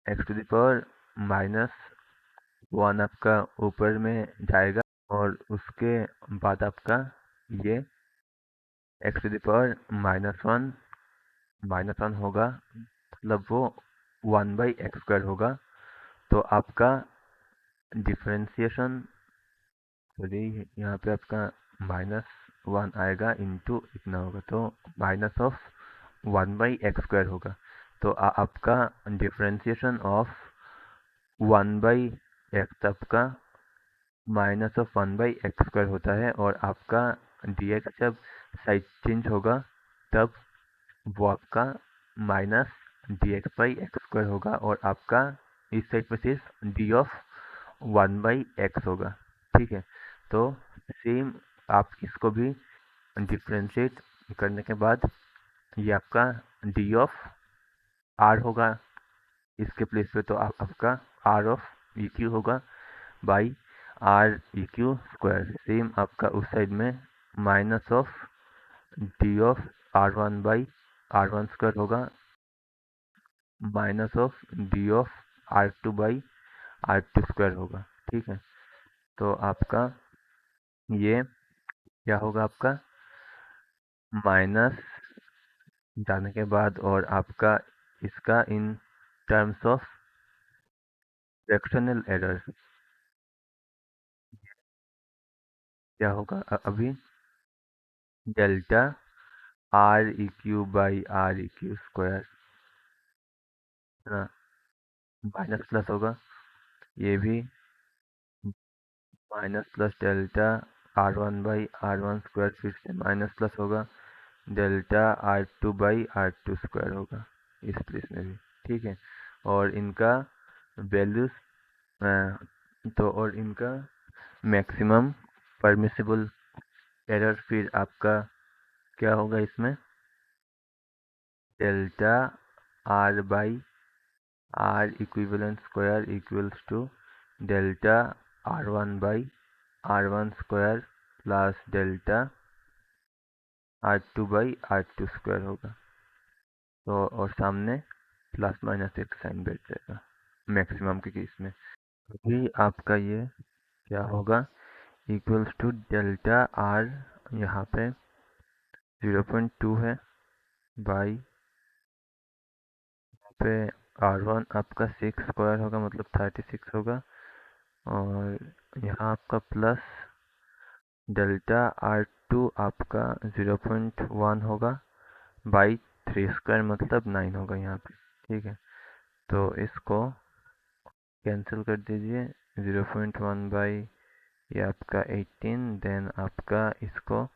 x⁻⁻1 आपका ऊपर में जाएगा, और उसके बाद आपका ये x⁻⁻1 होगा, मतलब वो 1/x² होगा। तो आपका डिफरेंशिएशन, सॉरी, यहाँ पे आपका -1 आएगा, इंटू इतना होगा, तो -1/x² होगा। तो आपका डिफरेंशिएशन ऑफ 1/x आपका -1/x² होता है, और आपका dx जब साइड चेंज होगा तब वो आपका -dx/x² होगा, और आपका इस साइड पे सिर्फ d(1/x) होगा। ठीक है, तो सेम आप इसको भी डिफ्रेंशिएट करने के बाद ये आपका d(r) होगा इसके प्लेस पे, तो आपका R(EQ) होगा बाई R(EQ²). सेम आपका उस साइड में -d(r1/r1²) होगा, -d(r2/r2² होगा। ठीक है, तो आपका ये क्या होगा, आपका माइनस जाने के बाद, और आपका इसका इन टर्म्स ऑफ फ्रैक्शनल एरर क्या होगा, अभी डेल्टा REQ/REQ², है ना, माइनस प्लस होगा, ये भी माइनस प्लस डेल्टा R1/R1², फिर से माइनस प्लस होगा, डेल्टा R2/R2² होगा इस प्लेस में भी। ठीक है, और इनका वैल्यूज, तो और इनका मैक्सिमम परमिसिबल एरर फिर आपका क्या होगा, इसमें delta R/R equivalent equals to delta R1/R1² plus delta R2/R2² होगा। तो और सामने प्लस माइनस एक साइन बैठ जाएगा मैक्सिमम के केस में। अभी आपका ये क्या होगा, इक्वल्स टू डेल्टा R, यहाँ पे 0.2 है, बाई पे R1 आपका 6² होगा, मतलब 36 होगा, और यहाँ आपका प्लस डेल्टा टू आपका 0.1 होगा बाई 3 स्क्वायर मतलब 9 होगा यहाँ पे। ठीक है, तो इसको कैंसिल कर दीजिए। 0.1 बाई ये आपका 18, देन आपका इसको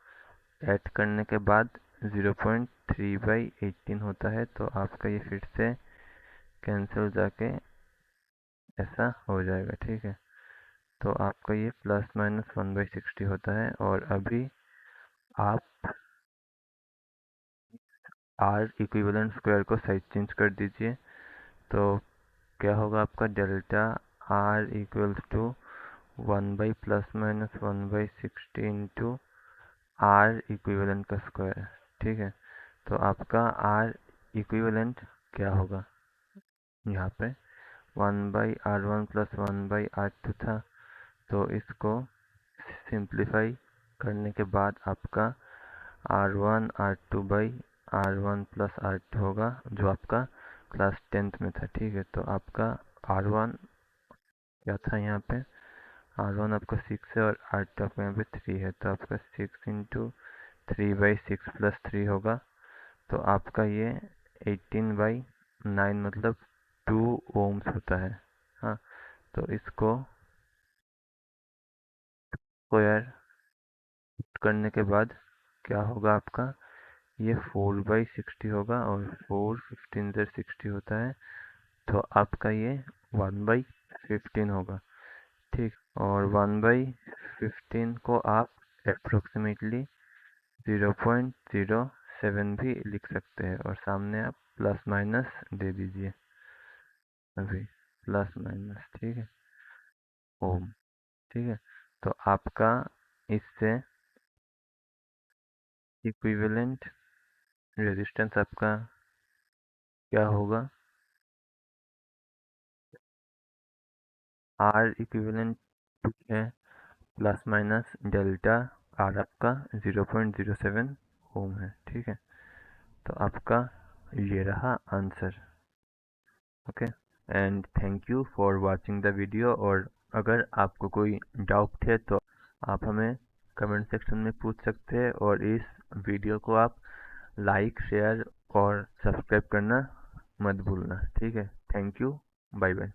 ऐड करने के बाद 0.3/18 होता है, तो आपका ये फिर से कैंसिल जाके ऐसा हो जाएगा। ठीक है, तो आपका ये ±1/60 होता है। और अभी आप आर इक्विवेलेंट स्क्वायर को साइड चेंज कर दीजिए, तो क्या होगा आपका delta r equals to 1/±1/60 into r equivalent का स्क्वायर। ठीक है, तो आपका आर इक्विवेलेंट क्या होगा, यहाँ पे 1/r1 + 1/r2 था, तो इसको सिंप्लीफाई करने के बाद आपका r1 r2/r1 + r2 होगा, जो आपका क्लास 10th में था। ठीक है, तो आपका r1 क्या था यहाँ पे, r1 आपका 6 है और r2 आपका यहाँ पे 3 है, तो आपका 6 इंटू 3/6 + 3 होगा, तो आपका ये 18/9 मतलब 2 ohms होता है। हाँ, तो इसको स्क्वायर करने के बाद क्या होगा आपका, ये 4/60 होगा, और 4 15 से 60 होता है, तो आपका ये 1/15 होगा। ठीक, और 1/15 को आप अप्रोक्सीमेटली 0.07 भी लिख सकते हैं, और सामने आप प्लस माइनस दे दीजिए अभी, प्लस माइनस। ठीक है, ओम। ठीक है, तो आपका इससे इक्विवेलेंट रेजिस्टेंस आपका क्या होगा, आर इक्विवेलेंट है प्लस माइनस डेल्टा आर आपका 0.07 ओम है। ठीक है, तो आपका ये रहा answer. Okay, and thank you for watching the video. और अगर आपको कोई डाउट है तो आप हमें कमेंट सेक्शन में पूछ सकते हैं, और इस वीडियो को आप लाइक, शेयर और सब्सक्राइब करना मत भूलना। ठीक है, थैंक यू, बाय बाय।